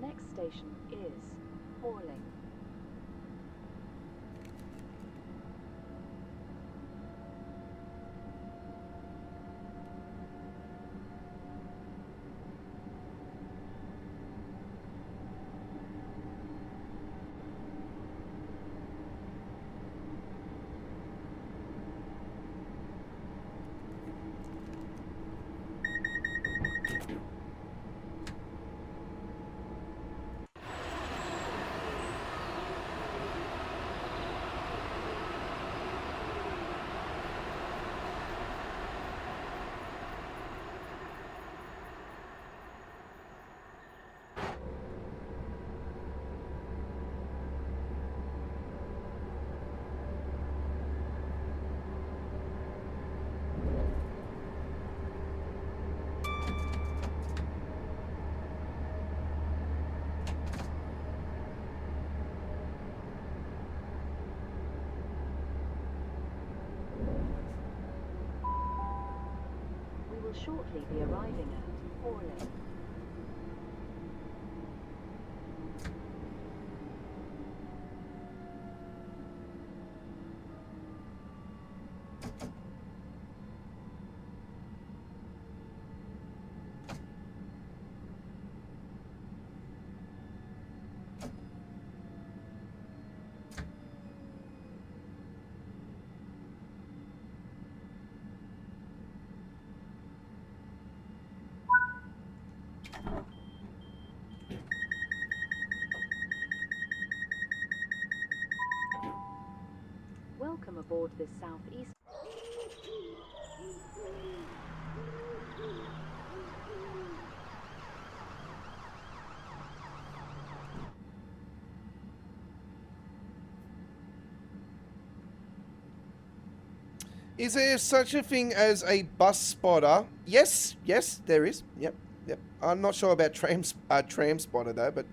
The next station is Horling. We will shortly be arriving at Horling. Welcome aboard this southeast. Is there such a thing as a bus spotter? Yes, there is. Yep. I'm not sure about tram spotter though, but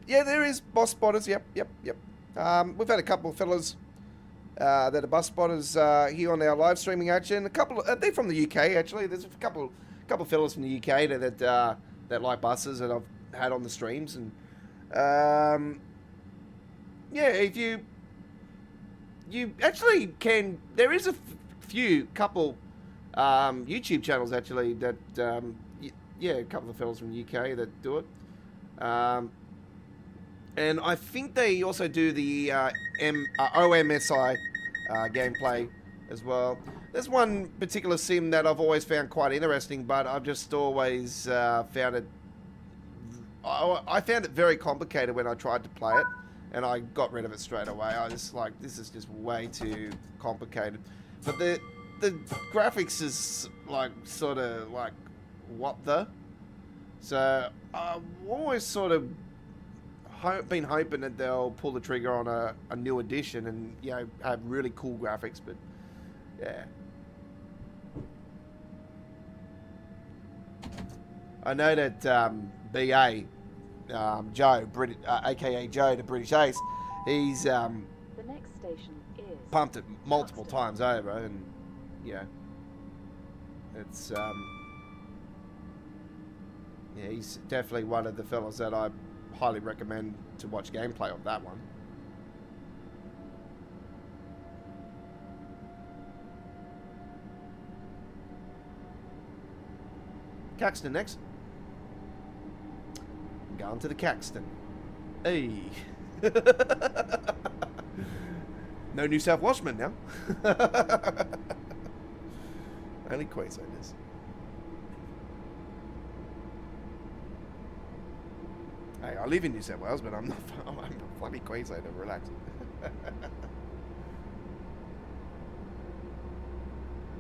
yeah, there is bus spotters. Yep. We've had a couple of fellas that are bus spotters here on our live streaming action. A couple, they're from the UK actually. There's a couple of fellas from the UK that like buses that I've had on the streams, and yeah, if you actually can. There is a few couple YouTube channels actually that yeah, a couple of fellas from the UK that do it, and I think they also do the OMSI gameplay as well. There's one particular sim that I've always found quite interesting, but I've just always found it. I found it very complicated when I tried to play it, and I got rid of it straight away. I was like, this is just way too complicated. But the graphics is like sort of like what the. So I've always sort of been hoping that they'll pull the trigger on a new edition and, you know, have really cool graphics. But yeah, I know that BA Joe, aka Joe, the British Ace, he's The next station is pumped it multiple times over, and yeah, it's yeah, he's definitely one of the fellas that I highly recommend to watch gameplay of that one. Caxton next. Going to the Caxton. Hey. No New South Welshman now. Only Queenslanders. Hey, I live in New South Wales, but I'm a bloody Queenslander. Relax.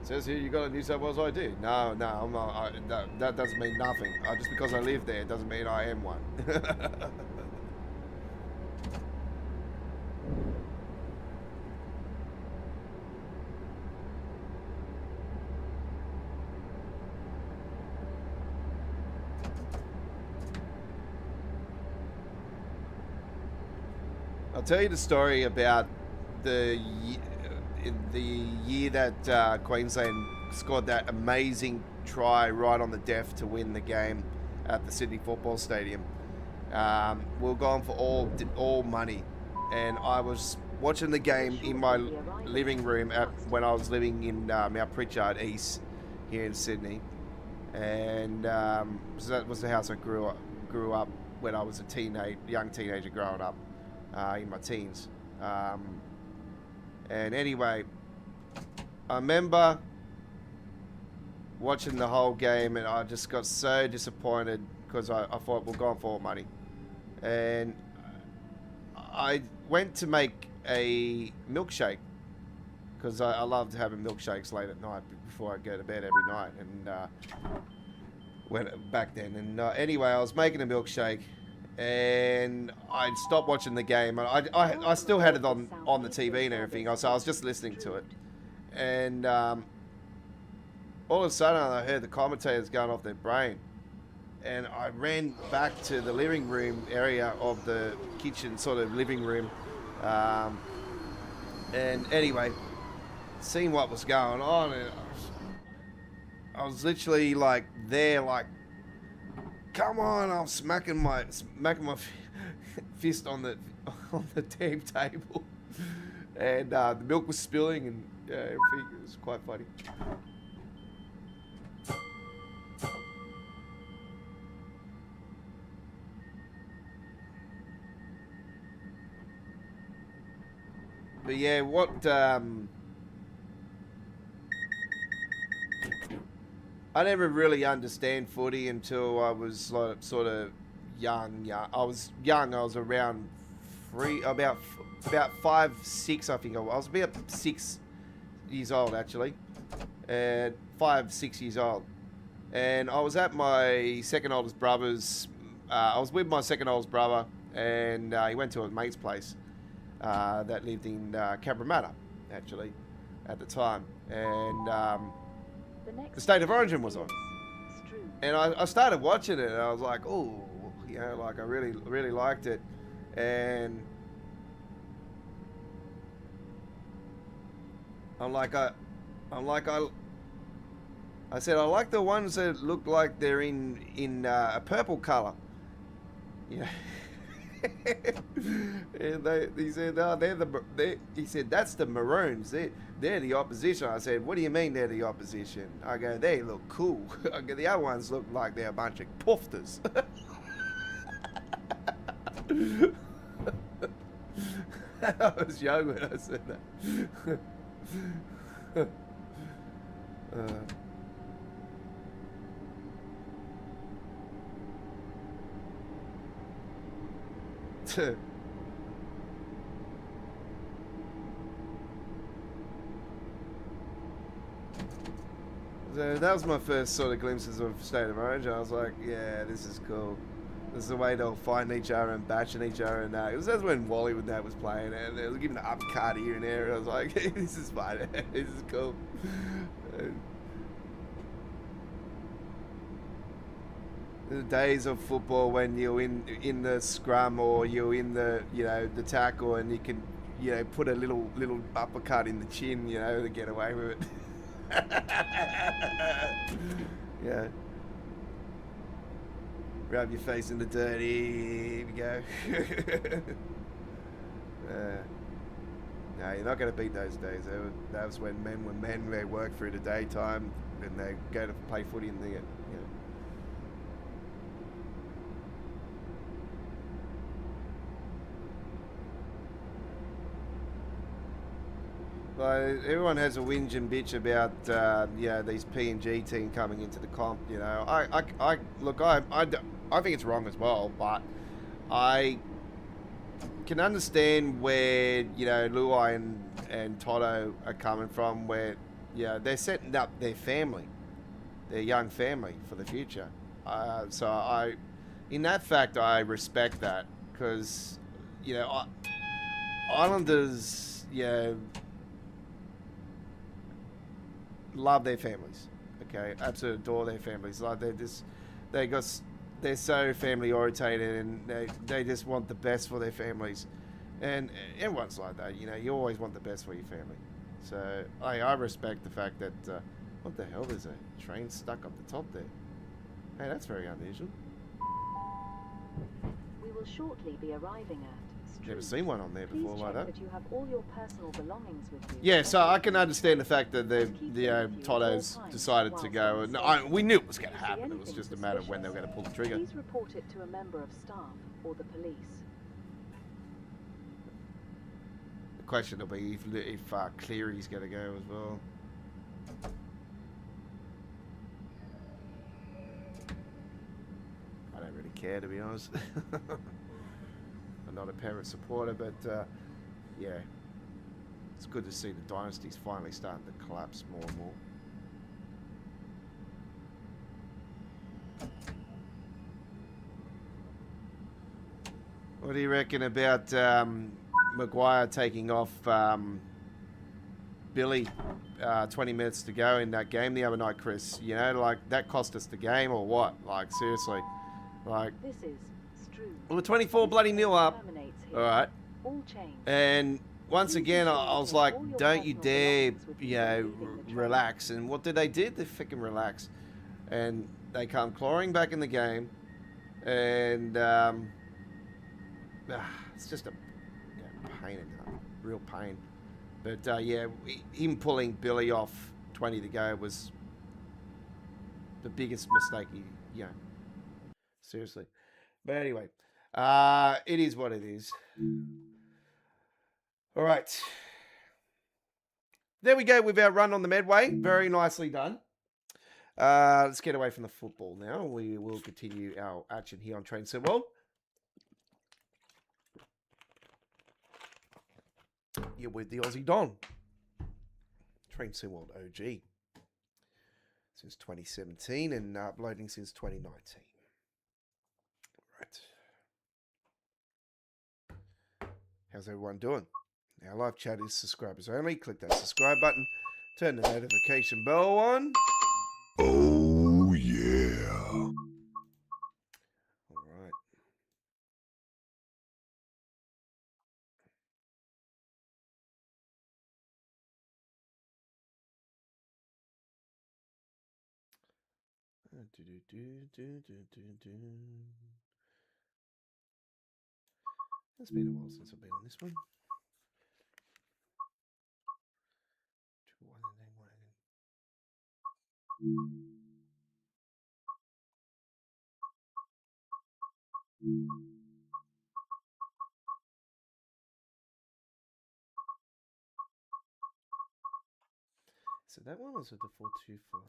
Says here you got a New South Wales ID. No, I'm not. That doesn't mean nothing. Just because I live there doesn't mean I am one. I'll tell you the story about the year that Queensland scored that amazing try right on the death to win the game at the Sydney Football Stadium. We were going for all money, and I was watching the game in my living room when I was living in Mount Pritchard East here in Sydney, and so that was the house I grew up when I was a young teenager growing up in my teens. And anyway, I remember watching the whole game, and I just got so disappointed because I thought we're going for all money. And I went to make a milkshake because I loved having milkshakes late at night before I go to bed every night. And back then. And anyway, I was making a milkshake, and I stopped watching the game. I still had it on the TV and everything, so I was just listening to it. And all of a sudden, I heard the commentators going off their brain. And I ran back to the living room area of the kitchen, sort of living room. And anyway, seeing what was going on, and I was literally like there, like, come on! I was smacking my fist on the damn table, and the milk was spilling, and everything. It was quite funny. But yeah, what I never really understand footy until I was like, sort of young. I was young. I was around about 5, 6. I think I was about 6 years old actually, and 5, 6 years old. And I was at my second oldest brother's. I was with my second oldest brother, and he went to a mate's place that lived in Cabramatta, actually, at the time. And the State of Origin was on. And I started watching it, and I was like, oh, you know, like I really liked it. And I said, I like the ones that look like they're in a purple color. Yeah. And he said, "No, he said, that's the Maroons. They're the opposition." I said, "What do you mean they're the opposition?" I go, "They look cool." I go, "The other ones look like they're a bunch of poofters." I was young when I said that. So that was my first sort of glimpses of State of Origin. I was like, yeah, this is cool. This is the way they'll fighting each other and bashing each other. And that's when Wally with that was playing, and they was giving an uppercut here and there. And I was like, this is fun. This is cool. The days of football when you're in the scrum, or you're in the the tackle, and you can put a little uppercut in the chin to get away with it. Yeah. Rub your face in the dirt. Here we go. No, you're not going to beat those days. That was when men were men. They worked through the daytime, and they go to play footy in the everyone has a whinge and bitch about these PNG team coming into the comp. I think it's wrong as well, but I can understand where Luai and Toto are coming from, where they're setting up their family, their young family for the future. So in that fact, I respect that, because Islanders love their families. Okay, absolutely adore their families. Like they're so family orientated, and they just want the best for their families, and everyone's like that. You always want the best for your family. So I respect the fact that what the hell, there's a train stuck up the top there. Hey, that's very unusual. We will shortly be arriving at Strood. Never seen one on there before Please like check that. you have all your personal belongings with you. Yeah, so I can Please understand the check fact that the keep them with you at all Toto's times decided to whilst go. on And station. we knew it was going to If you see happen. It was anything just a matter of when they were going to pull the trigger. Please report it to a member of staff or the police. The question will be if Cleary's going to go as well. I don't really care, to be honest. I'm not a parent supporter, but yeah, it's good to see the dynasty's finally starting to collapse more and more. What do you reckon about Maguire taking off Billy 20 minutes to go in that game the other night, Chris? You know, like, that cost us the game or what? Like, seriously. Like, This is Strood. well, we're 24 bloody nil up. Terminates here. All right. All change. And once again, I was like, All your don't you personal dare, belongings with you you know, leaving the train. relax. And what did? They freaking relax. And they come clawing back in the game. And it's just a pain in the real pain. But yeah, him pulling Billy off 20 to go was the biggest mistake you know, seriously. But anyway, it is what it is. All right. There we go with our run on the Medway. Very nicely done. Let's get away from the football now. We will continue our action here on Train Sim World. You're with the Aussie Don. Train Sim World OG. Since 2017 and uploading since 2019. Right. How's everyone doing? Our live chat is subscribers only. Click that subscribe button. Turn the notification bell on. Oh, yeah. All right. It's been a while since I've been on this one. So that one was at the 425.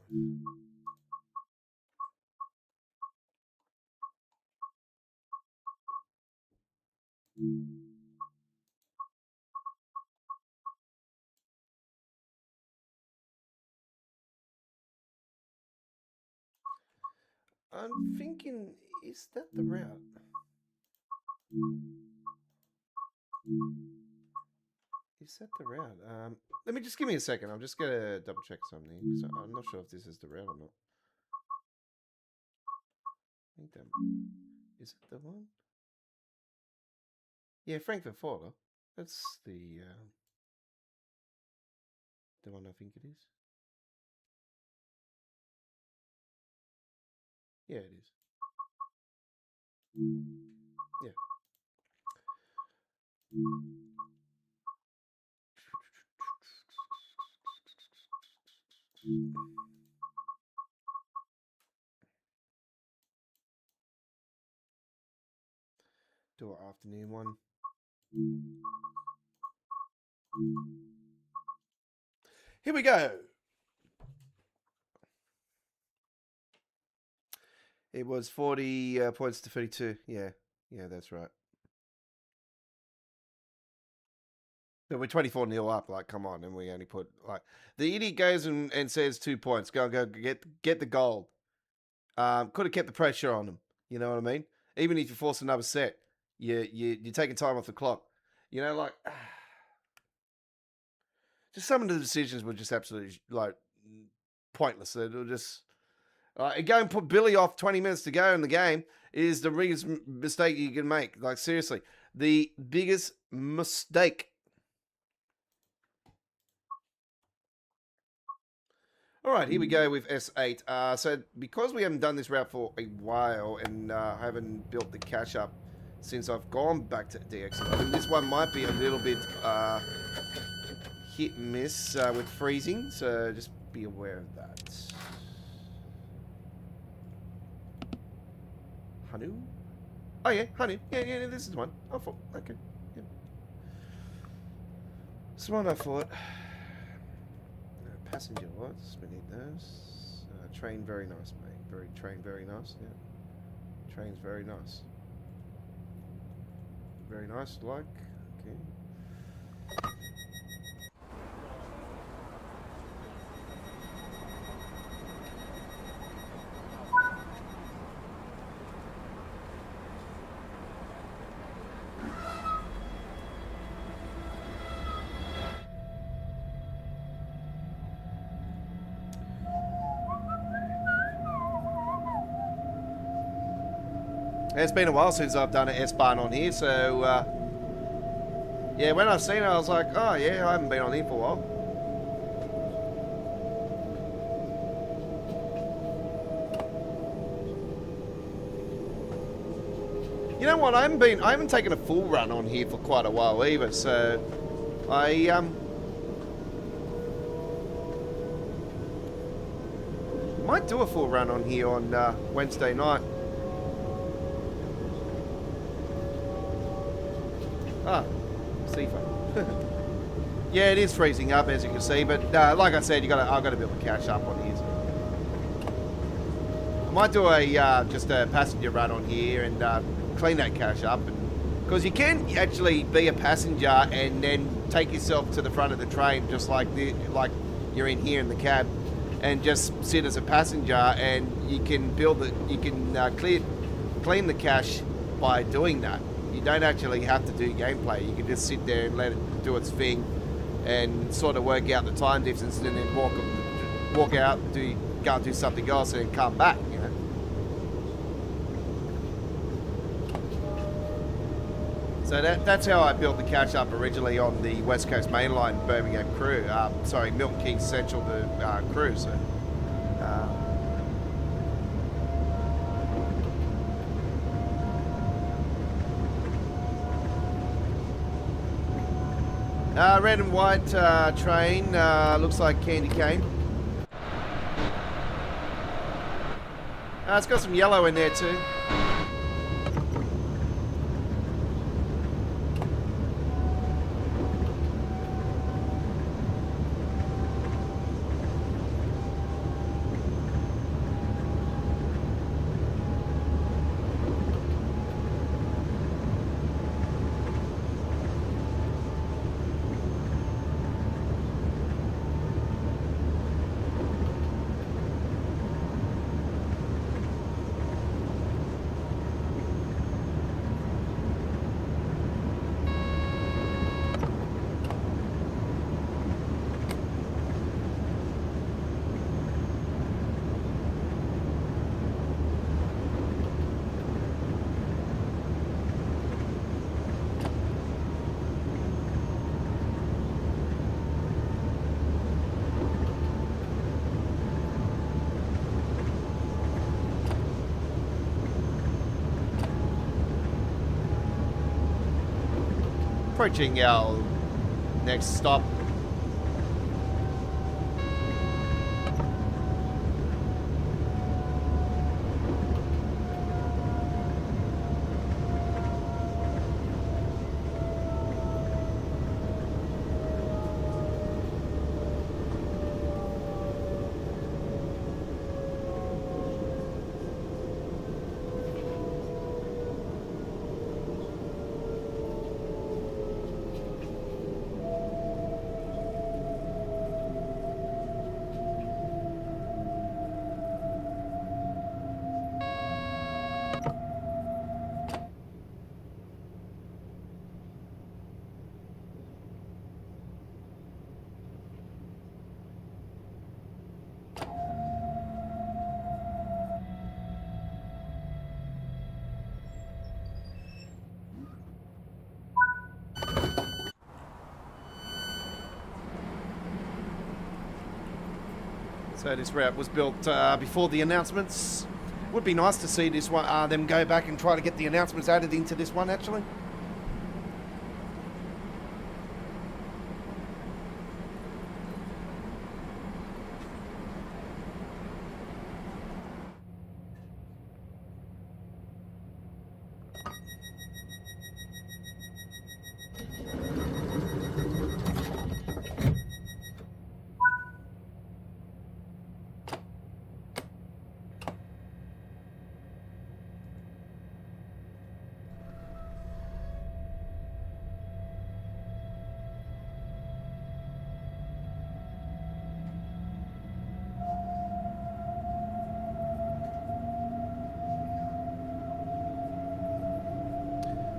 I'm thinking, is that the route? Is that the route? Let me just give me a second. I'm just gonna double check something. So I'm not sure if this is the route or not. I think that is it the one? Yeah, Frankfurt Forward. That's the one I think it is. Yeah, it is. Yeah. Do our afternoon one. Here we go. It was 40 points to 32. Yeah, that's right. But we're 24-0 up. Like, come on, and we only put like the idiot goes and says 2 points. Go get the goal. Could have kept the pressure on them. You know what I mean? Even if you force another set, you're taking time off the clock. You know, like just some of the decisions were just absolutely like pointless. They were just go and put Billy off 20 minutes to go in the game is the biggest mistake you can make. Like, seriously, the biggest mistake. All right, here we go with S8. So because we haven't done this route for a while and haven't built the cash up since I've gone back to DX11. This one might be a little bit hit and miss with freezing, so just be aware of that. Hanu? Oh yeah, Hanu. Yeah, this is one. I thought, okay. Yeah. This one I thought. Passenger lights, we need those. Train, very nice, mate. Train, very nice, yeah. Train's very nice. Very nice, like, okay. It's been a while since I've done an S-Bahn on here, so yeah, when I seen it, I was like, oh yeah, I haven't been on here for a while. You know what? I haven't taken a full run on here for quite a while either, so I might do a full run on here on Wednesday night. Ah, Sifa. Yeah, it is freezing up as you can see, but like I said, I've got to be able to catch up on here. I might do a just a passenger run on here and clean that cache up, because you can actually be a passenger and then take yourself to the front of the train, just like you're in here in the cab, and just sit as a passenger, and you can clean the cache by doing that. You don't actually have to do gameplay. You can just sit there and let it do its thing and sort of work out the time difference, and then walk out, go and do something else, and then come back, you know. So that's how I built the cache up originally on the West Coast Main Line Birmingham crew. Sorry, Milton Keynes Central to crew. So, red and white train, looks like candy cane. It's got some yellow in there too. Approaching our next stop. So this route was built before the announcements Would be nice to see this one, them go back and try to get the announcements added into this one, actually.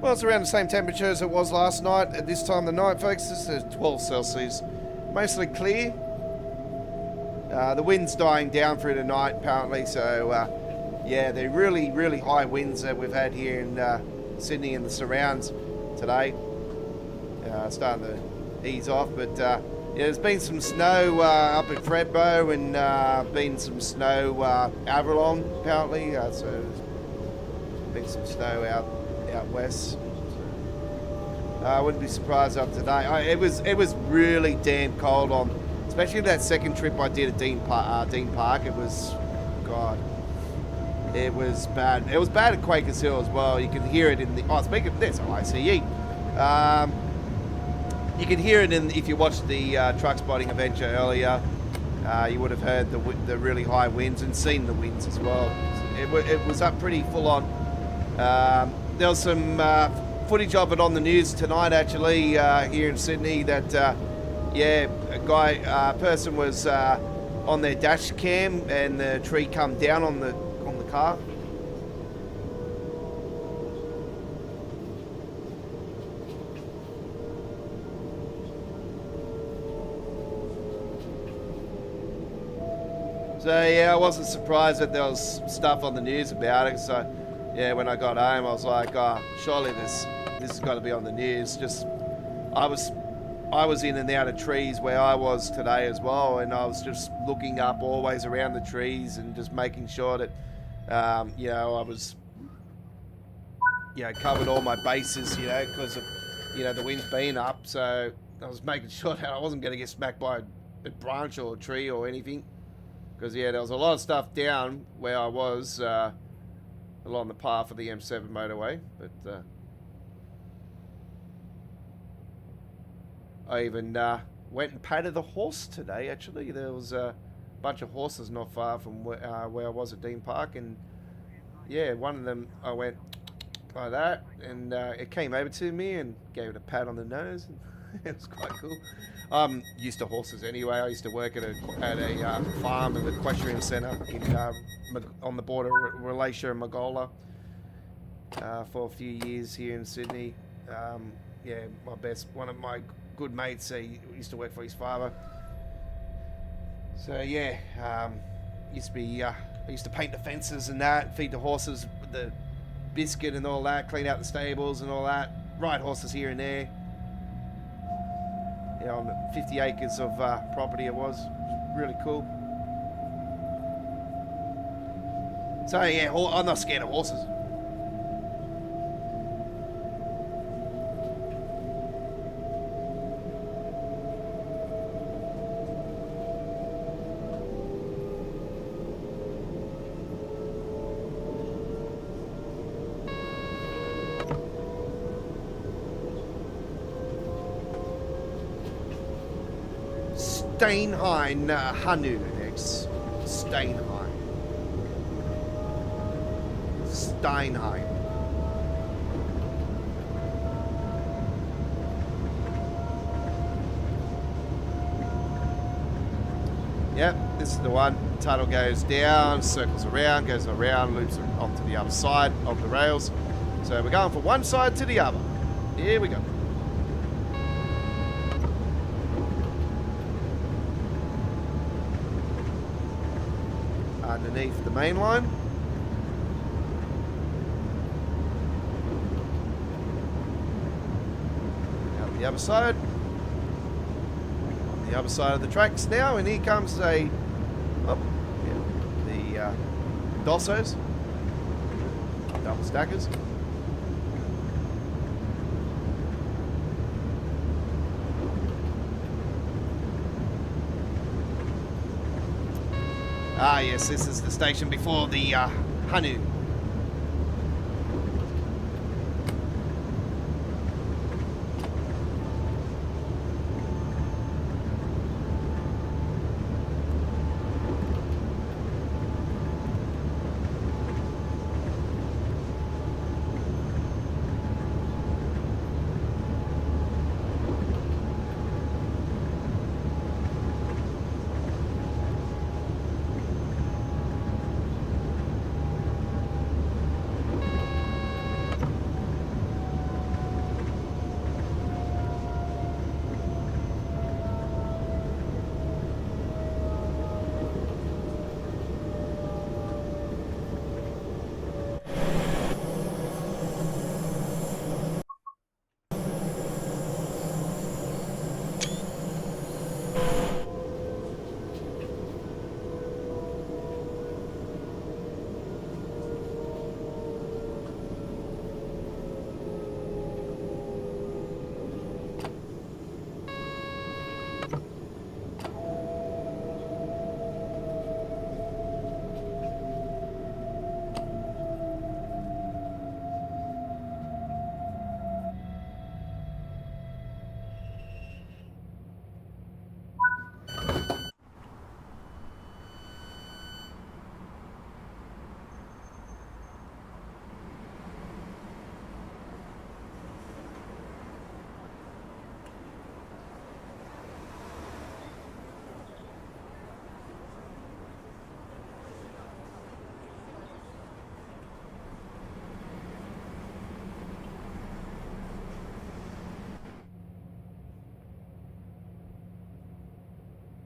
Well, it's around the same temperature as it was last night at this time of the night, folks. This is 12 Celsius. Mostly clear. The wind's dying down through the night, apparently. So, yeah, they're really, really high winds that we've had here in Sydney and the surrounds today. Starting to ease off. But, yeah, there's been some snow up at Fredbo and been some snow Avalon, apparently. So there's been some snow out west. I wouldn't be surprised up today. It was really damn cold on, especially that second trip I did at Dean Park. It was, God, it was bad. It was bad at Quakers Hill as well. You can hear it in the. Oh, speaking of this, ICE. You can hear it in if you watched the truck spotting adventure earlier. You would have heard the really high winds and seen the winds as well. It was up pretty full on. There was some footage of it on the news tonight, actually, here in Sydney. That yeah, a person was on their dash cam, and the tree come down on the car. So yeah, I wasn't surprised that there was stuff on the news about it. So yeah, when I got home, I was like, oh, surely this has got to be on the news. Just, I was in and out of trees where I was today as well, and I was just looking up always around the trees and just making sure that, you know, I was, you know, covered all my bases, you know, because of, you know, the wind's been up. So I was making sure that I wasn't going to get smacked by a branch or a tree or anything. Because, yeah, there was a lot of stuff down where I was, along the path of the M7 motorway, but I even went and patted a horse today. Actually, there was a bunch of horses not far from where I was at Dean Park, and yeah, one of them I went like that, and it came over to me and gave it a pat on the nose. It was quite cool. I'm used to horses anyway. I used to work at a farm and equestrian centre on the border of Malaysia and Mongolia for a few years here in Sydney. Yeah, one of my good mates, he used to work for his father. So yeah, used to be I used to paint the fences and that, feed the horses with the biscuit and all that, clean out the stables and all that, ride horses here and there. You know, on the 50 acres of property it was really cool. So yeah, I'm not scared of horses. Steinheim Hanu next. Steinheim. Yep, this is the one. Tunnel goes down, circles around, goes around, loops onto the other side of the rails. So we're going from one side to the other. Here we go. Underneath the main line. Out the other side. On the other side of the tracks now, and here comes the Dossos. double stackers. Ah, yes, this is the station before the Hanu.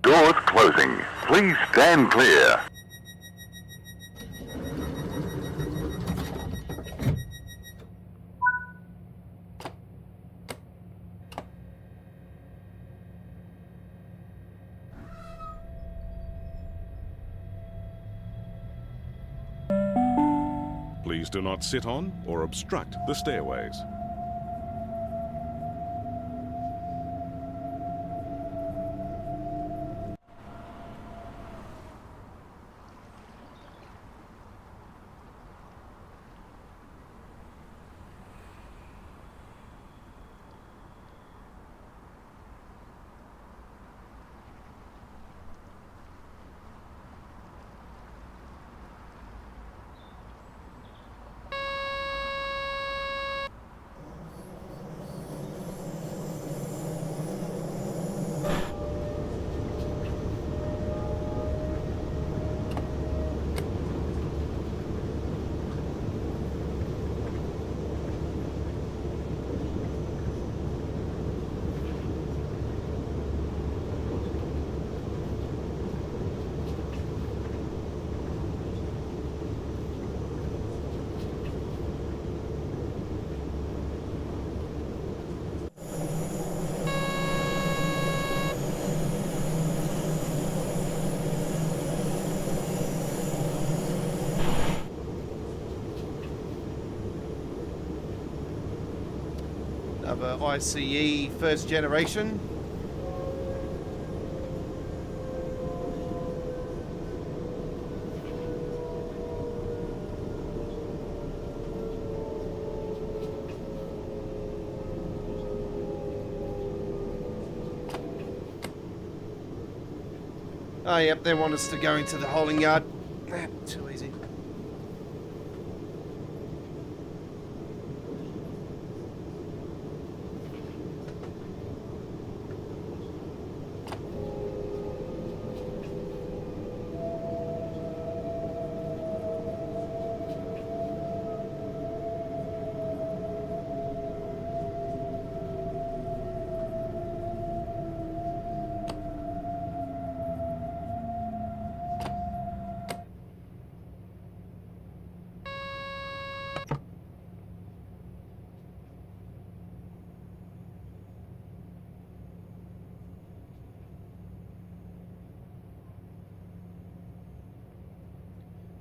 Doors closing. Please stand clear. Please do not sit on or obstruct the stairways. Another ICE first generation. Oh, yep, they want us to go into the holding yard. Too easy.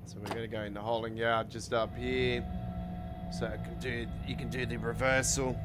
So we're going to go in the holding yard just up here. So you can do the reversal.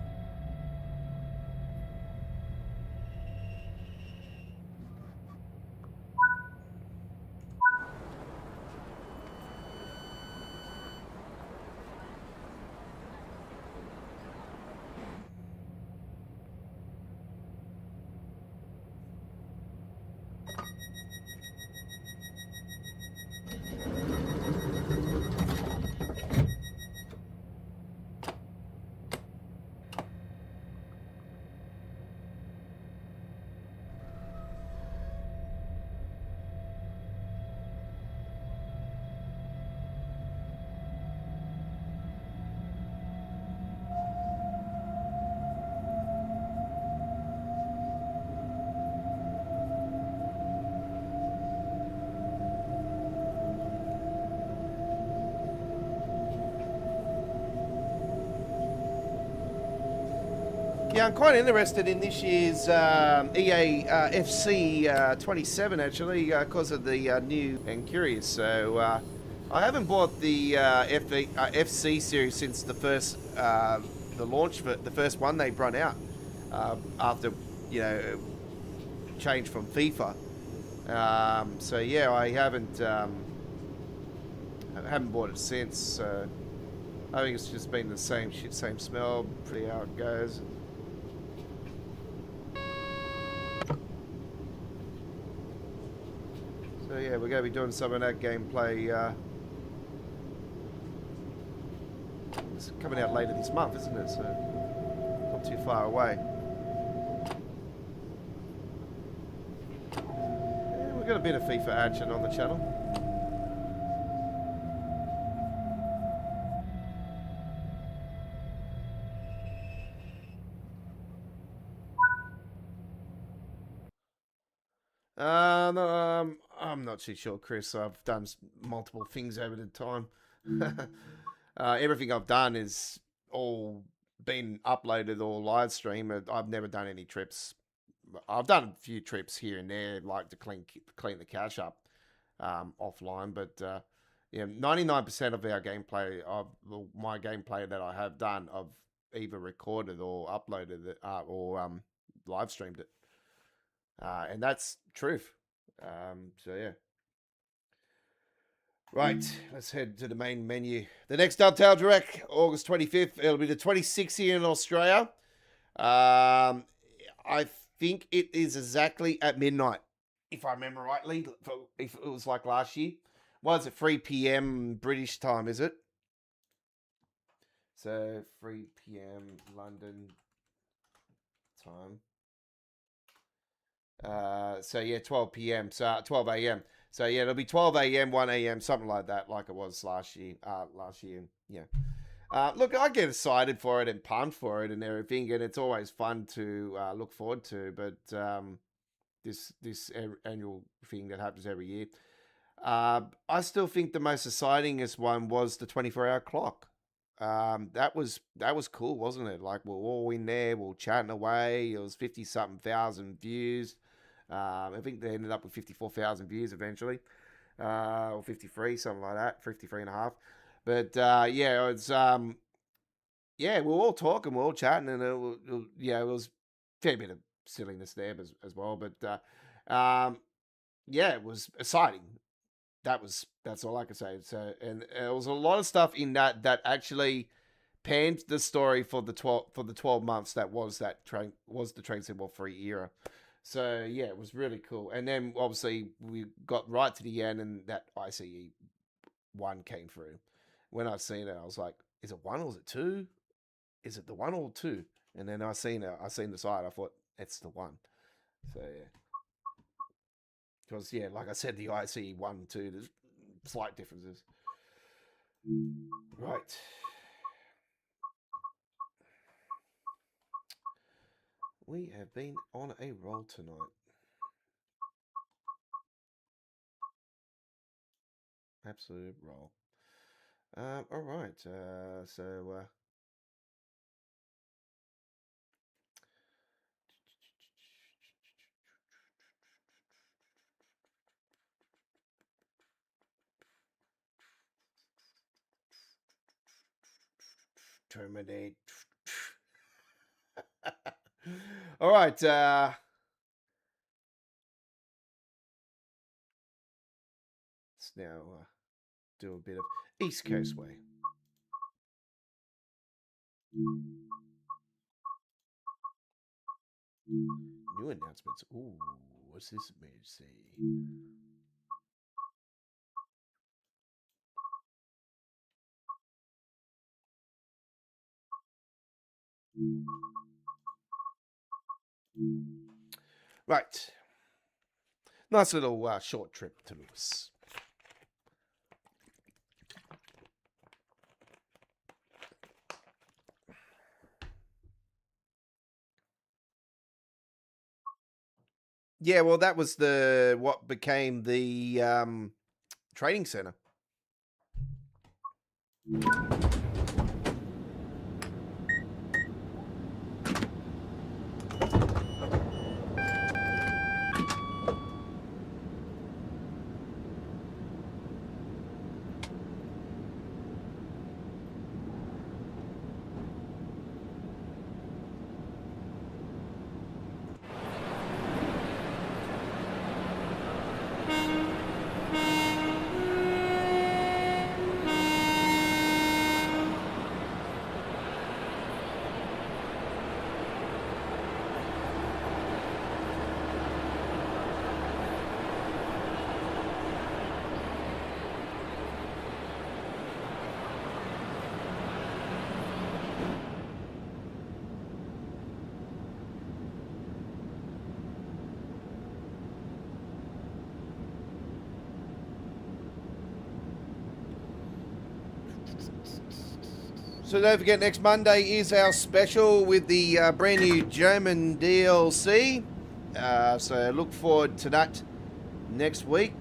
Yeah, I'm quite interested in this year's EA FC 27 actually, because of the new and curious. So I haven't bought the FC series since the first the launch for the first one they brought out after change from FIFA. So yeah, I haven't bought it since. So I think it's just been the same shit, same smell, pretty how it goes. So yeah, we're going to be doing some of that gameplay. It's coming out later this month, isn't it? So not too far away. Yeah, we've got a bit of FIFA action on the channel. I'm not too sure, Chris. I've done multiple things over the time. Everything I've done is all been uploaded or live streamed. I've never done any trips. I've done a few trips here and there, like to clean the cache up offline. But yeah, 99% of our gameplay, my gameplay that I have done, I've either recorded or uploaded it or live streamed it. And that's truth. So yeah. Right, let's head to the main menu. The next Dovetail Direct, August 25th. It'll be the 26th here in Australia. I think it is exactly at midnight, if I remember rightly. If it was like last year. Was it 3 p.m. British time, is it? So 3 p.m. London time. So yeah, 12 p.m. So 12 a.m. So yeah, it'll be 12 a.m., 1 a.m., something like that, like it was last year. Yeah. Look, I get excited for it and pumped for it and everything, and it's always fun to look forward to. But this annual thing that happens every year, I still think the most excitingest one was the 24-hour clock. That was cool, wasn't it? Like we're all in there, we're chatting away. It was 50-something thousand views. I think they ended up with 54,000 views eventually, or 53, something like that, 53 and a half. But yeah, it's yeah, we're all talking, we're all chatting, and it was a fair bit of silliness there as well. But yeah, it was exciting. That's all I can say. So, and there was a lot of stuff in that actually panned the story for the 12 months that was the Train Sim World 3 era. So yeah, it was really cool. And then obviously we got right to the end, and that ICE 1 came through. When I seen it, I was like, "Is it 1 or is it 2? Is it the 1 or 2?" And then I seen the side. I thought it's the 1. So yeah. Because, yeah, like I said, the IC 1 and 2, there's slight differences. Right. We have been on a roll tonight. Absolute roll. All right. So... terminate. All right. Let's now do a bit of East Coast way. New announcements. Ooh, what's this message say? Right. Nice little short trip to Lewis. Yeah, well, that was what became the training center. So don't forget, next Monday is our special with the brand new German DLC. So look forward to that next week.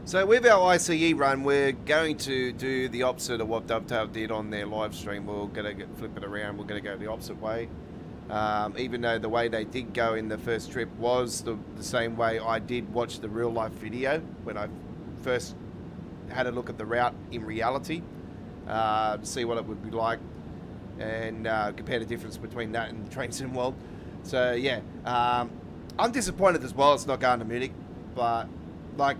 So with our ICE run, we're going to do the opposite of what Dovetail did on their live stream. We're going to flip it around. We're going to go the opposite way. Even though the way they did go in the first trip was the same way I did watch the real life video when I first had a look at the route in reality, to see what it would be like and compare the difference between that and the train sim world. So yeah, I'm disappointed as well. It's not going to Munich, but like,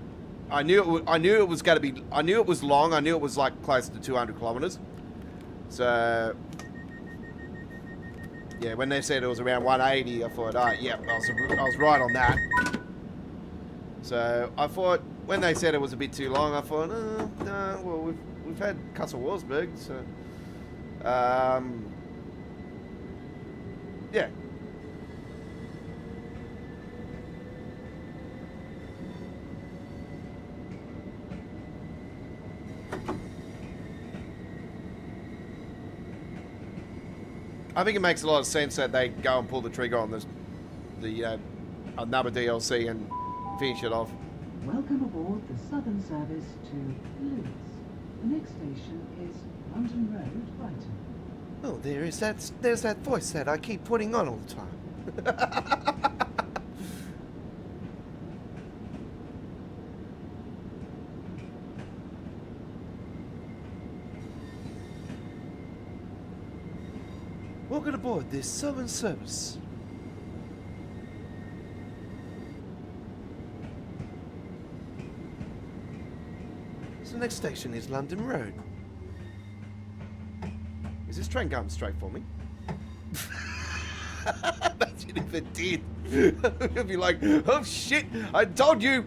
I knew it was going to be. I knew it was long. I knew it was like close to 200 kilometers. So yeah, when they said it was around 180, I thought, oh yeah, I was right on that. So I thought when they said it was a bit too long, I thought, no, well we've had Kassel-Wolfsburg, so yeah. I think it makes a lot of sense that they go and pull the trigger on another DLC and finish it off. Welcome aboard the Southern service to Lewis. The next station is London Road, Brighton. Oh, there's that voice that I keep putting on all the time. Welcome aboard this Southern service. So the next station is London Road. Is this train going straight for me? Imagine if it did. It'd be like, oh shit, I told you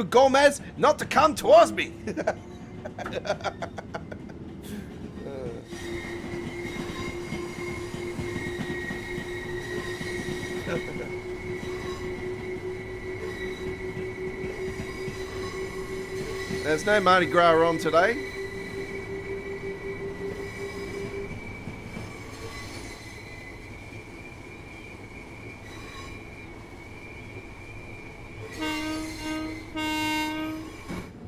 Gomez not to come towards me. There's no Mardi Gras on today.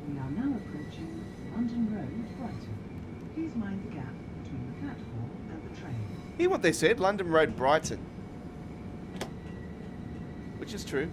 We are now approaching London Road, Brighton. Please mind the gap between the platform and the train. Hear what they said? London Road, Brighton. Which is true.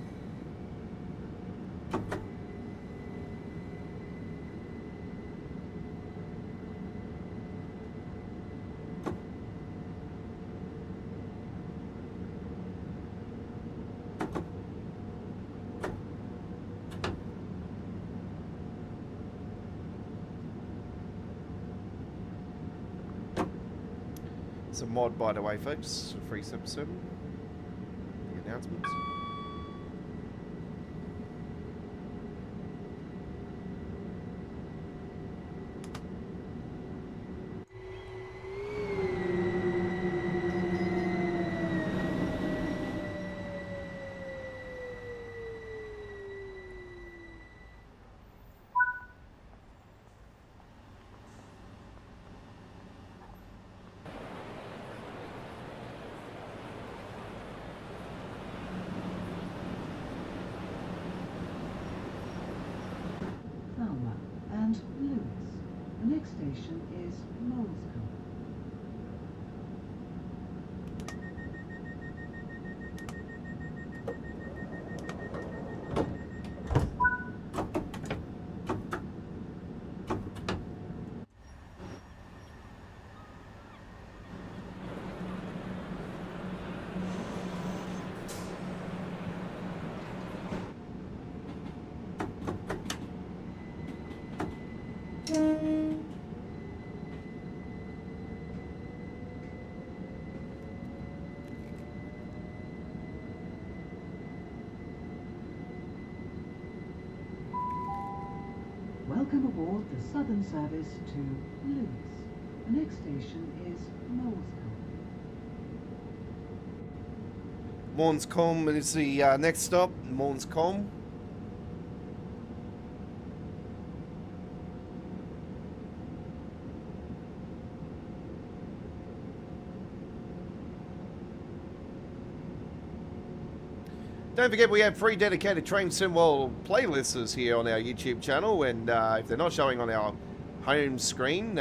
It's a mod, by the way, folks. Free Sub 7. The announcements. Falmer and Lewis. The next station is Molescombe. Welcome aboard the Southern service to Lewis. The next station is Molescombe. Mornscombe is the next stop. Mornscombe. Don't forget we have free dedicated Train Sim World playlists here on our YouTube channel, and if they're not showing on our home screen,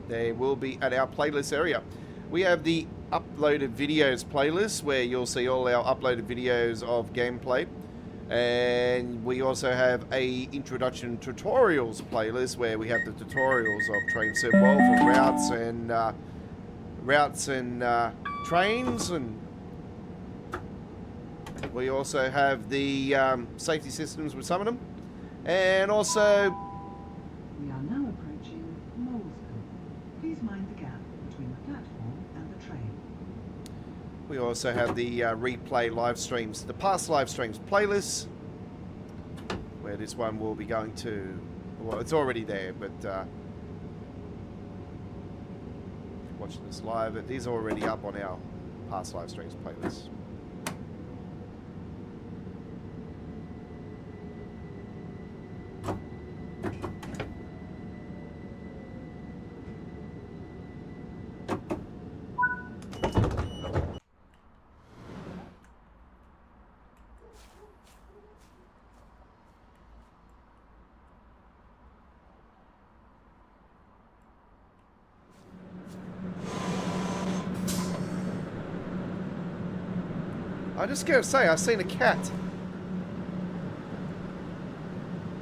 they will be at our playlist area. We have the uploaded videos playlist where you'll see all our uploaded videos of gameplay, and we also have a introduction tutorials playlist where we have the tutorials of Train Sim World for routes and trains, and we also have the safety systems with some of them, and also We are now approaching Molescombe. Please mind the gap between the platform and the train. we also have the replay live streams, the past live streams playlist, where this one will be going to, well, it's already there, but if you're watching this live, it is already up on our past live streams playlist. I just gotta say, I've seen a cat.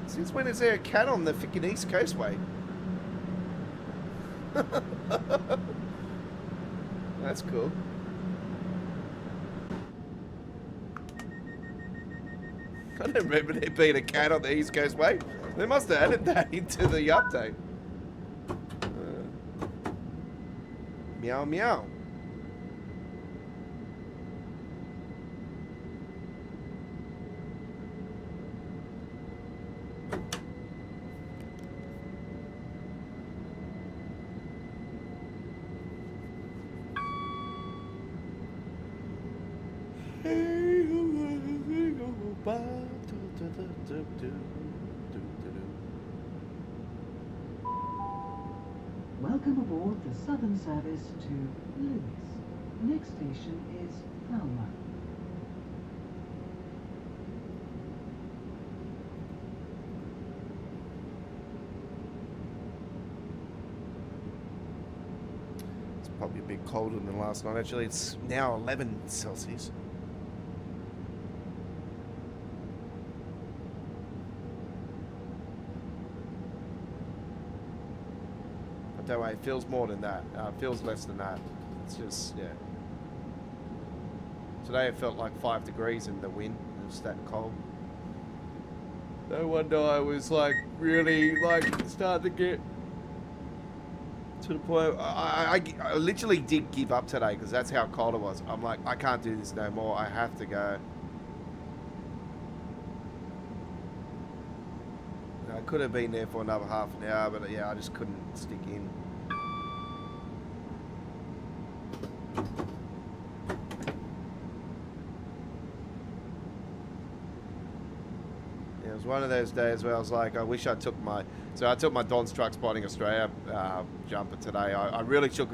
Since when is there a cat on the freaking East Coastway? That's cool. I don't remember there being a cat on the East Coastway. They must have added that into the update. Meow meow. Welcome aboard the Southern service to Lewis. The next station is Falmer. Probably a bit colder than last night. Actually, it's now 11 Celsius. But don't worry, it feels more than that. It feels less than that. It's just, yeah. Today it felt like 5 degrees in the wind. It was that cold. No wonder I was like really like starting to get to the point. I literally did give up today because that's how cold it was. I'm like, I can't do this no more. I have to go. I could have been there for another half an hour, but yeah, I just couldn't stick in. It was one of those days where I was like, I wish I took my. So I took my Don's Truck Spotting Australia jumper today. I really should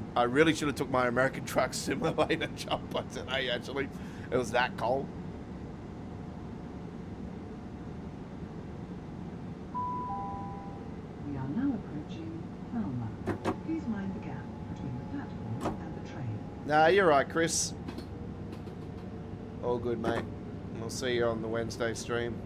have took my American Truck Simulator jumper today. Actually, it was that cold. We are now approaching Falmouth. Please mind the gap between the platform and the train. Nah, you're right, Chris. All good, mate. We'll see you on the Wednesday stream.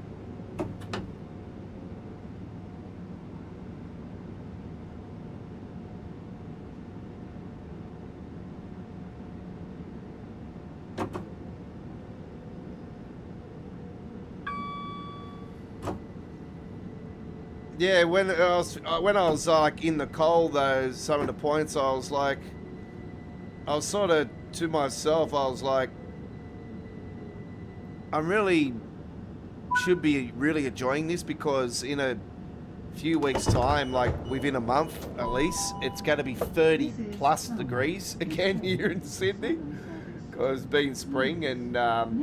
Yeah, when I was like in the cold though, some of the points I was sort of to myself, I was like, I really should be really enjoying this because in a few weeks time, like within a month at least, it's going to be 30 plus degrees again here in Sydney because it's been spring and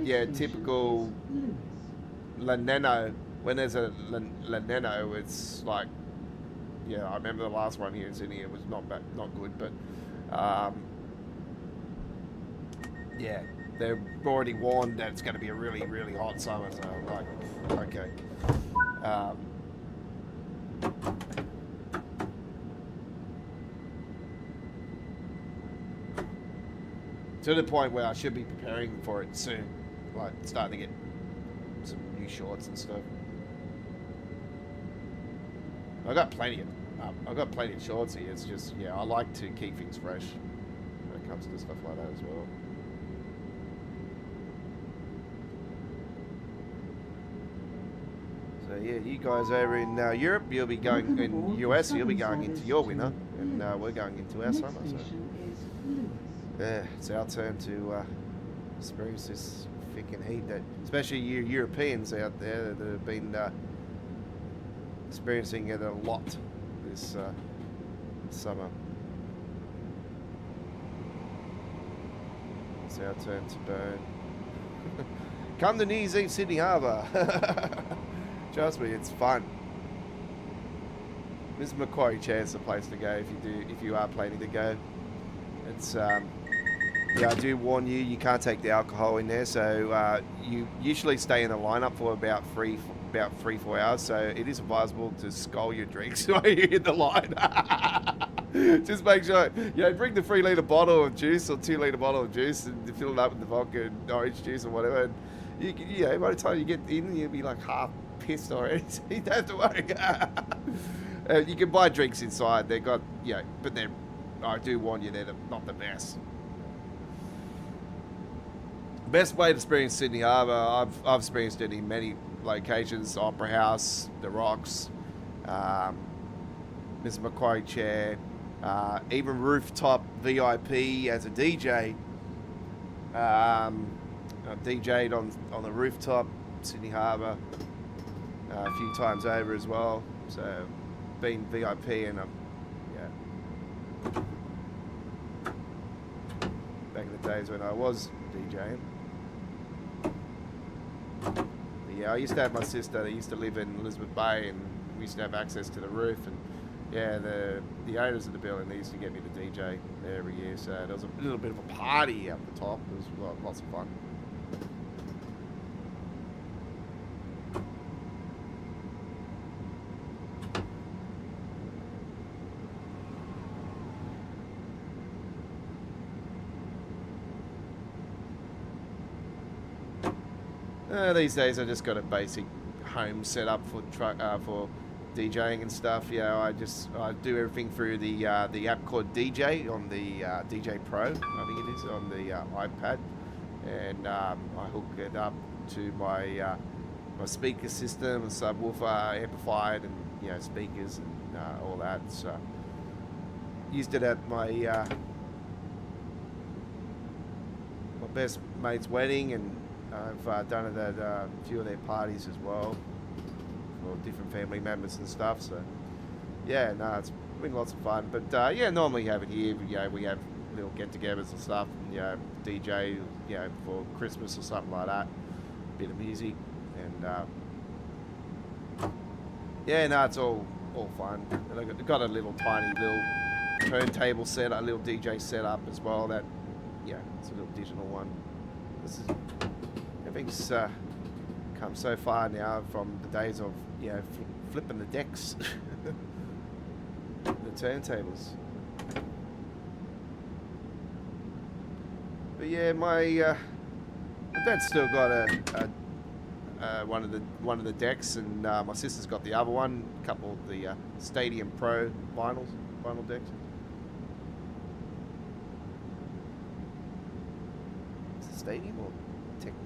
yeah, typical La Nina. When there's a La Nina, it's like, yeah, I remember the last one here in Sydney. It was not good, but yeah, they're already warned that it's going to be a really, really hot summer. So I'm like, okay. To the point where I should be preparing for it soon, like starting to get some new shorts and stuff. I've got plenty of shorts here. It's just, yeah, I like to keep things fresh when it comes to stuff like that as well. So yeah, you guys over in Europe, you'll be going in US, you'll be going into your winter, and we're going into our summer. So yeah, it's our turn to experience this freaking heat that, especially you Europeans out there that have been experiencing it a lot this summer. It's our turn to burn. Come to New Year's Eve Sydney Harbour. Trust me, it's fun. This Macquarie Chair's the place to go if you are planning to go. It's yeah, I do warn you, you can't take the alcohol in there, so you usually stay in the lineup for about 3-4 hours, so it is advisable to scull your drinks while you're in the line. Just make sure, you know, bring the 3-litre bottle of juice or 2-litre bottle of juice and fill it up with the vodka and orange juice or whatever. And you know, by the time you get in, you'll be like half pissed already, so you don't have to worry. You can buy drinks inside, they've got, you know, but I do warn you, they're not the best. Best way to experience Sydney Harbour, I've experienced it in many locations: Opera House, the Rocks, Mr. Macquarie Chair, even rooftop VIP as a DJ. I've DJ'd on the rooftop, Sydney Harbour, a few times over as well. So been VIP and yeah, back in the days when I was DJing. But yeah, I used to have my sister that used to live in Elizabeth Bay, and we used to have access to the roof, and yeah, the owners of the building, they used to get me to DJ there every year, so there was a little bit of a party up the top. It was lots of fun. These days I just got a basic home setup for for DJing and stuff. Yeah, I do everything through the app called DJ on the DJ Pro, I think it is, on the iPad, and I hook it up to my my speaker system and subwoofer, amplified, and speakers and all that. So used it at my my best mate's wedding, and I've done it at a few of their parties as well for different family members and stuff. So yeah, no, it's been lots of fun. But yeah, normally have it here. We have little get-togethers and stuff. And, DJ, for Christmas or something like that. Bit of music, and yeah, no, it's all fun. And I got a little tiny little turntable set, a little DJ setup as well. That it's a little digital one. This is everything's come so far now from the days of flipping the decks, the turntables. But yeah, my dad's still got one of the decks, and my sister's got the other one. A couple of the Stadium Pro vinyl decks. Is it Stadium or Technique?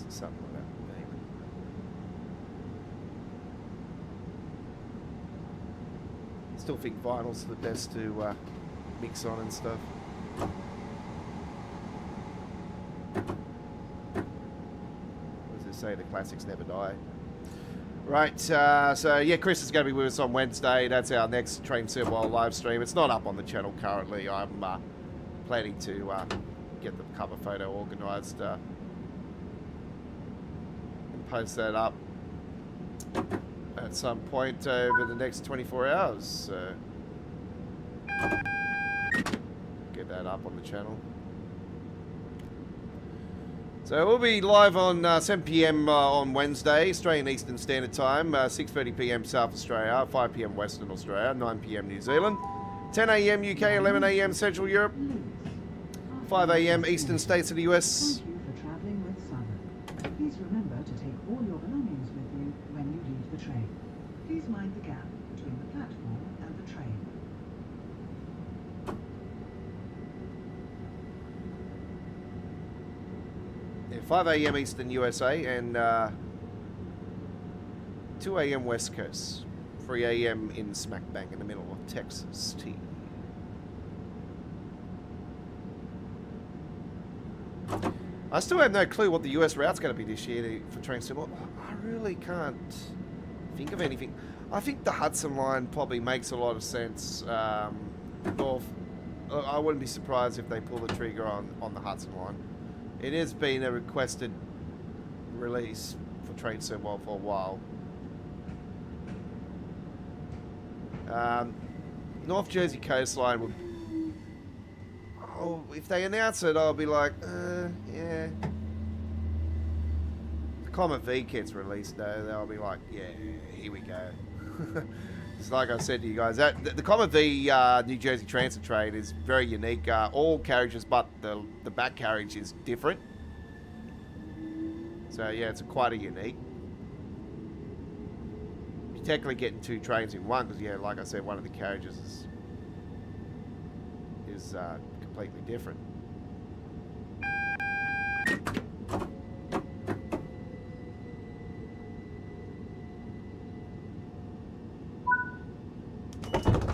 Something like that, maybe. Still think vinyl's the best to mix on and stuff. As they say, the classics never die. Right, so yeah, Chris is going to be with us on Wednesday. That's our next Train Sim World live stream. It's not up on the channel currently. I'm planning to get the cover photo organised and post that up at some point over the next 24 hours. So get that up on the channel. So we'll be live on 7 p.m. On Wednesday, Australian Eastern Standard Time, 6:30 p.m. South Australia, 5 p.m. Western Australia, 9 p.m. New Zealand, 10 a.m. UK, 11 a.m. Central Europe, 5 a.m. Eastern States of the US. Thank you for travelling with Southern. Please remember to take all your belongings with you when you leave the train. Please mind the gap between the platform and the train. Yeah, 5 a.m. Eastern USA and 2 a.m. West Coast, 3 a.m. in smack bang in the middle of Texas. I still have no clue what the US route's going to be this year for Train Sim. I really can't think of anything. I think the Hudson line probably makes a lot of sense. North, I wouldn't be surprised if they pull the trigger on the Hudson line. It has been a requested release for Train Sim World for a while. North Jersey coastline would. Oh, if they announce it, I'll be like, yeah. The Comet V gets released though, they'll be like, yeah, here we go. It's like I said to you guys, that the Comet V New Jersey Transit train is very unique. All carriages, but the back carriage is different. So yeah, it's quite a unique. You're technically getting two trains in one because yeah, like I said, one of the carriages is completely different.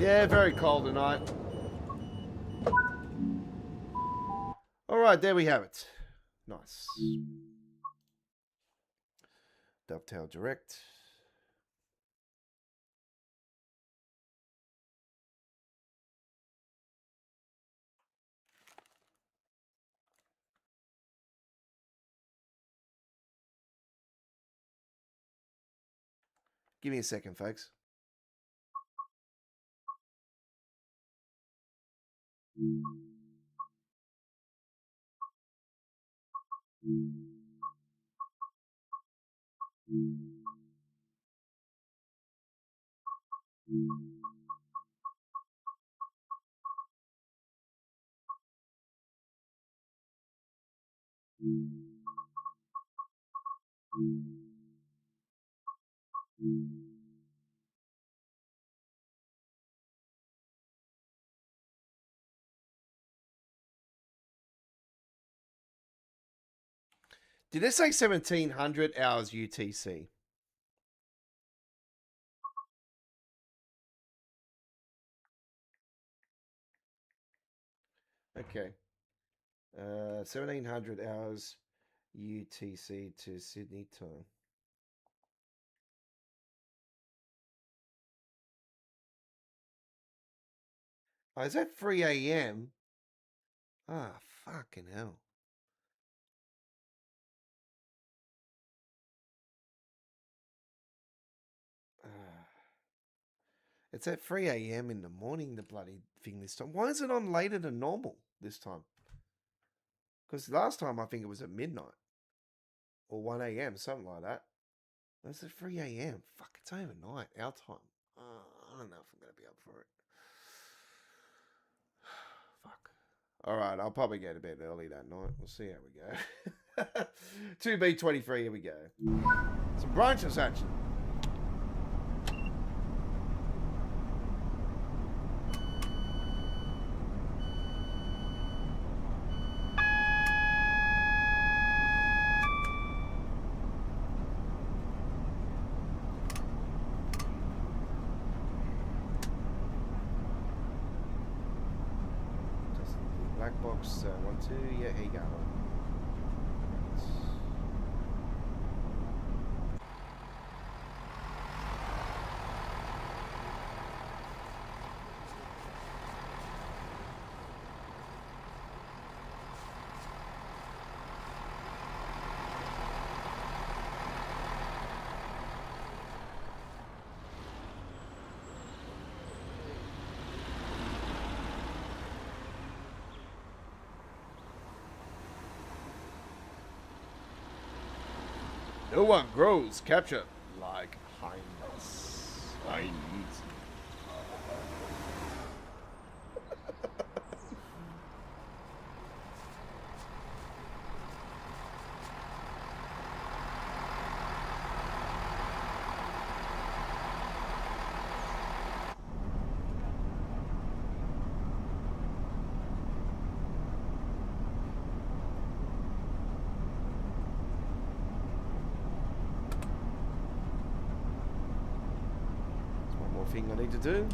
Yeah, very cold tonight. Alright, there we have it. Nice. Dovetail direct. Give me a second, folks. Did it say 1700 hours UTC? Okay. 1700 hours UTC to Sydney time. Oh, is that 3 a.m.? Ah, fucking hell. It's at 3 a.m. in the morning, the bloody thing this time. Why is it on later than normal this time? Because last time I think it was at midnight. Or 1 a.m., something like that. It's at 3 a.m. Fuck, it's overnight, our time. I don't know if I'm going to be up for it. Fuck. Alright, I'll probably go to bed early that night. We'll see how we go. 2B23, here we go. Some branches action. Black box 1, 2, yeah, here you go. No one grows capture like Heinz. Heinz. Thing I need to do.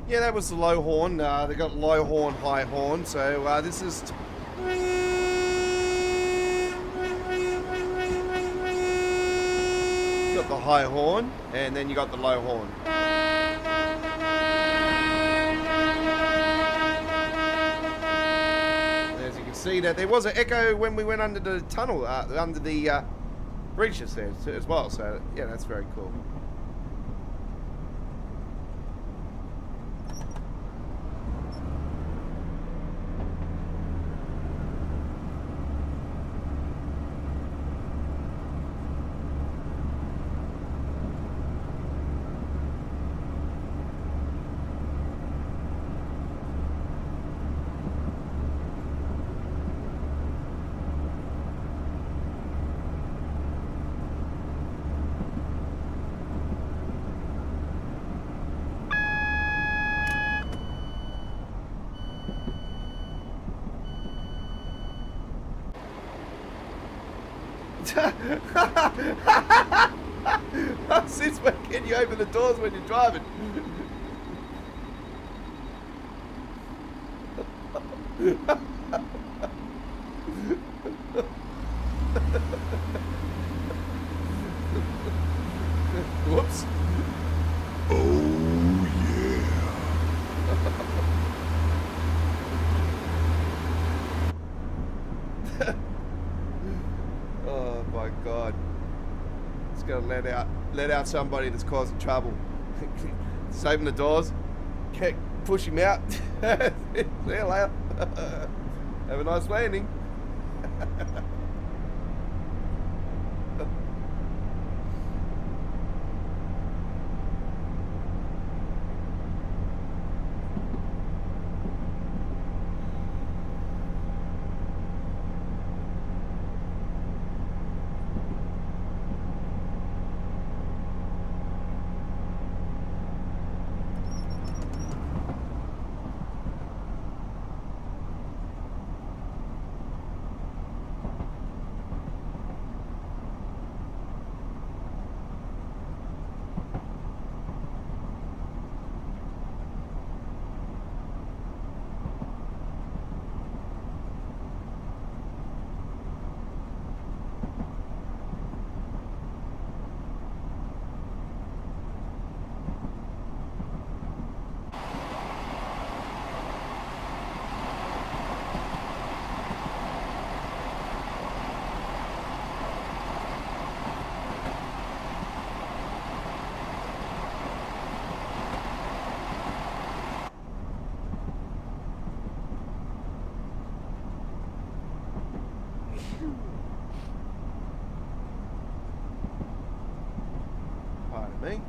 Yeah, that was the low horn. They got low horn, high horn. So this is. You got the high horn, and then you got the low horn. As you can see, that there was an echo when we went under the tunnel, under the breaches there as well. So yeah, that's very cool. Since when can you open the doors when you're driving? Whoops. Oh, yeah. Oh my God. It's gonna let out somebody that's causing trouble. Just open the doors. Push him out. See you later. Have a nice landing. Pardon me.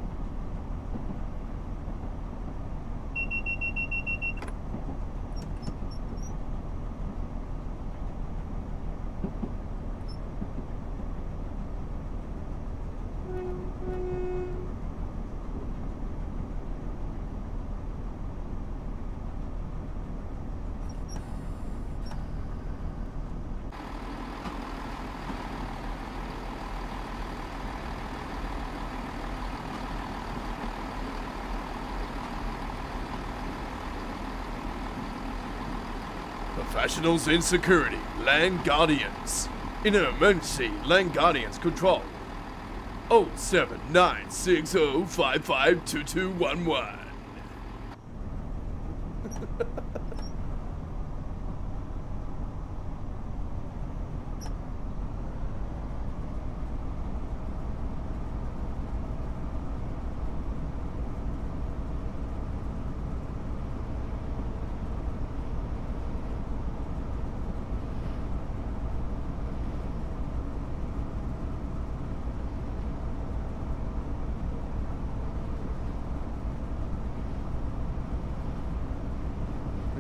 Professionals in security, Land Guardians. In an emergency, Land Guardians control 079605522211.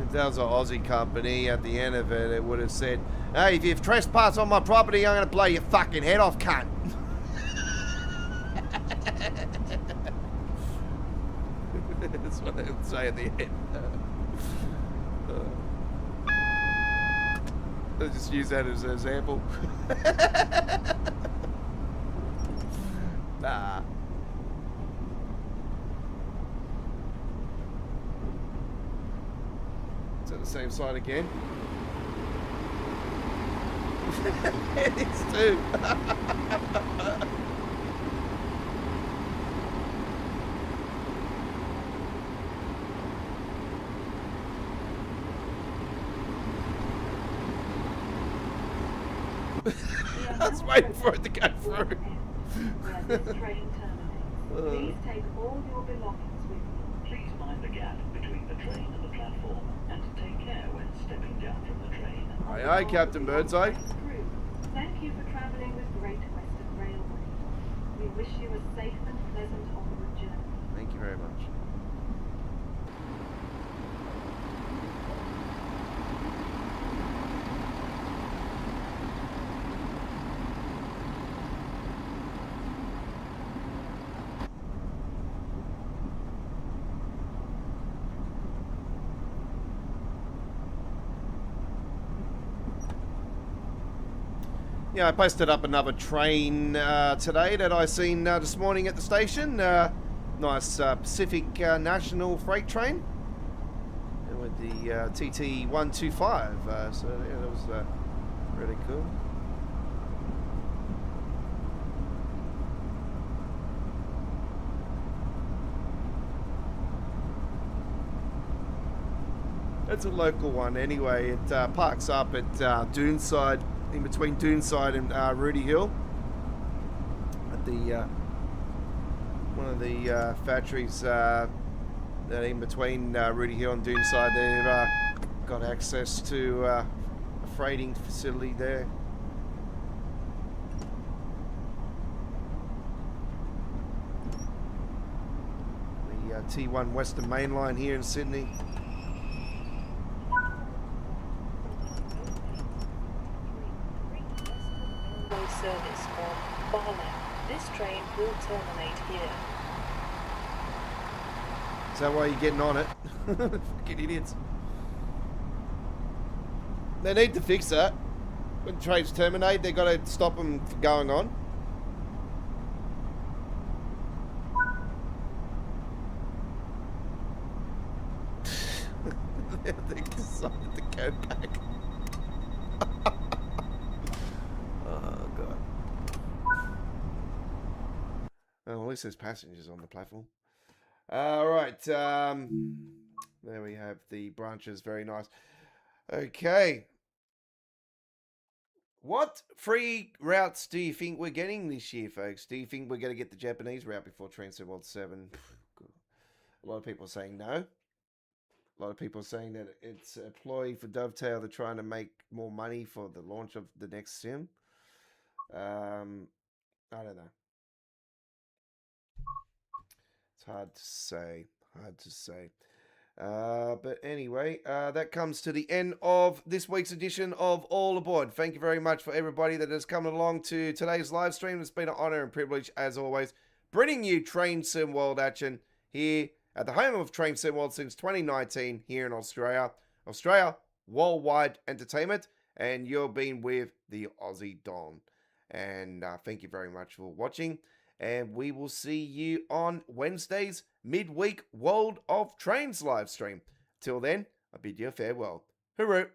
If that was an Aussie company, at the end of it, it would have said, "Hey, if you've trespassed on my property, I'm going to blow your fucking head off, cunt." That's what they would say at the end. I'll just use that as an example. Nah. Is that the same side again? It is too. I was waiting for it to go through. Where this train terminates. Please take all your belongings with you. Please mind the gap between the train and the platform, and take care when stepping down from the train. Aye, aye, Captain Birdseye. Crew, thank you for travelling with Great Western Railway. We wish you a safe and pleasant onward journey. Thank you very much. Yeah, I posted up another train today that I seen this morning at the station. Nice Pacific National freight train with the TT125. So yeah, that was really cool. It's a local one anyway. It parks up at Doonside, in between Doonside and Rudy Hill. At the one of the factories that in between Rudy Hill and Doonside, they've got access to a freighting facility there. The T1 Western Main Line here in Sydney. Service on Barlow. This train will terminate here. Is that why you're getting on it? Fucking idiots. They need to fix that. When trains terminate, they've got to stop them from going on. They decided to go back. Oh, God. Oh, well, at least there's passengers on the platform. All right. There we have the branches. Very nice. Okay. What free routes do you think we're getting this year, folks? Do you think we're going to get the Japanese route before Train Sim World 7? A lot of people are saying no. A lot of people are saying that it's a ploy for Dovetail. They're trying to make more money for the launch of the next sim. I don't know. It's hard to say. Hard to say. But anyway, that comes to the end of this week's edition of All Aboard. Thank you very much for everybody that has come along to today's live stream. It's been an honor and privilege, as always, bringing you Train Sim World action here at the home of Train Sim World since 2019 here in Australia. Australia, worldwide entertainment, and you've been with the Aussie Don. And thank you very much for watching. And we will see you on Wednesday's midweek World of Trains live stream. Till then, I bid you a farewell. Hooroo!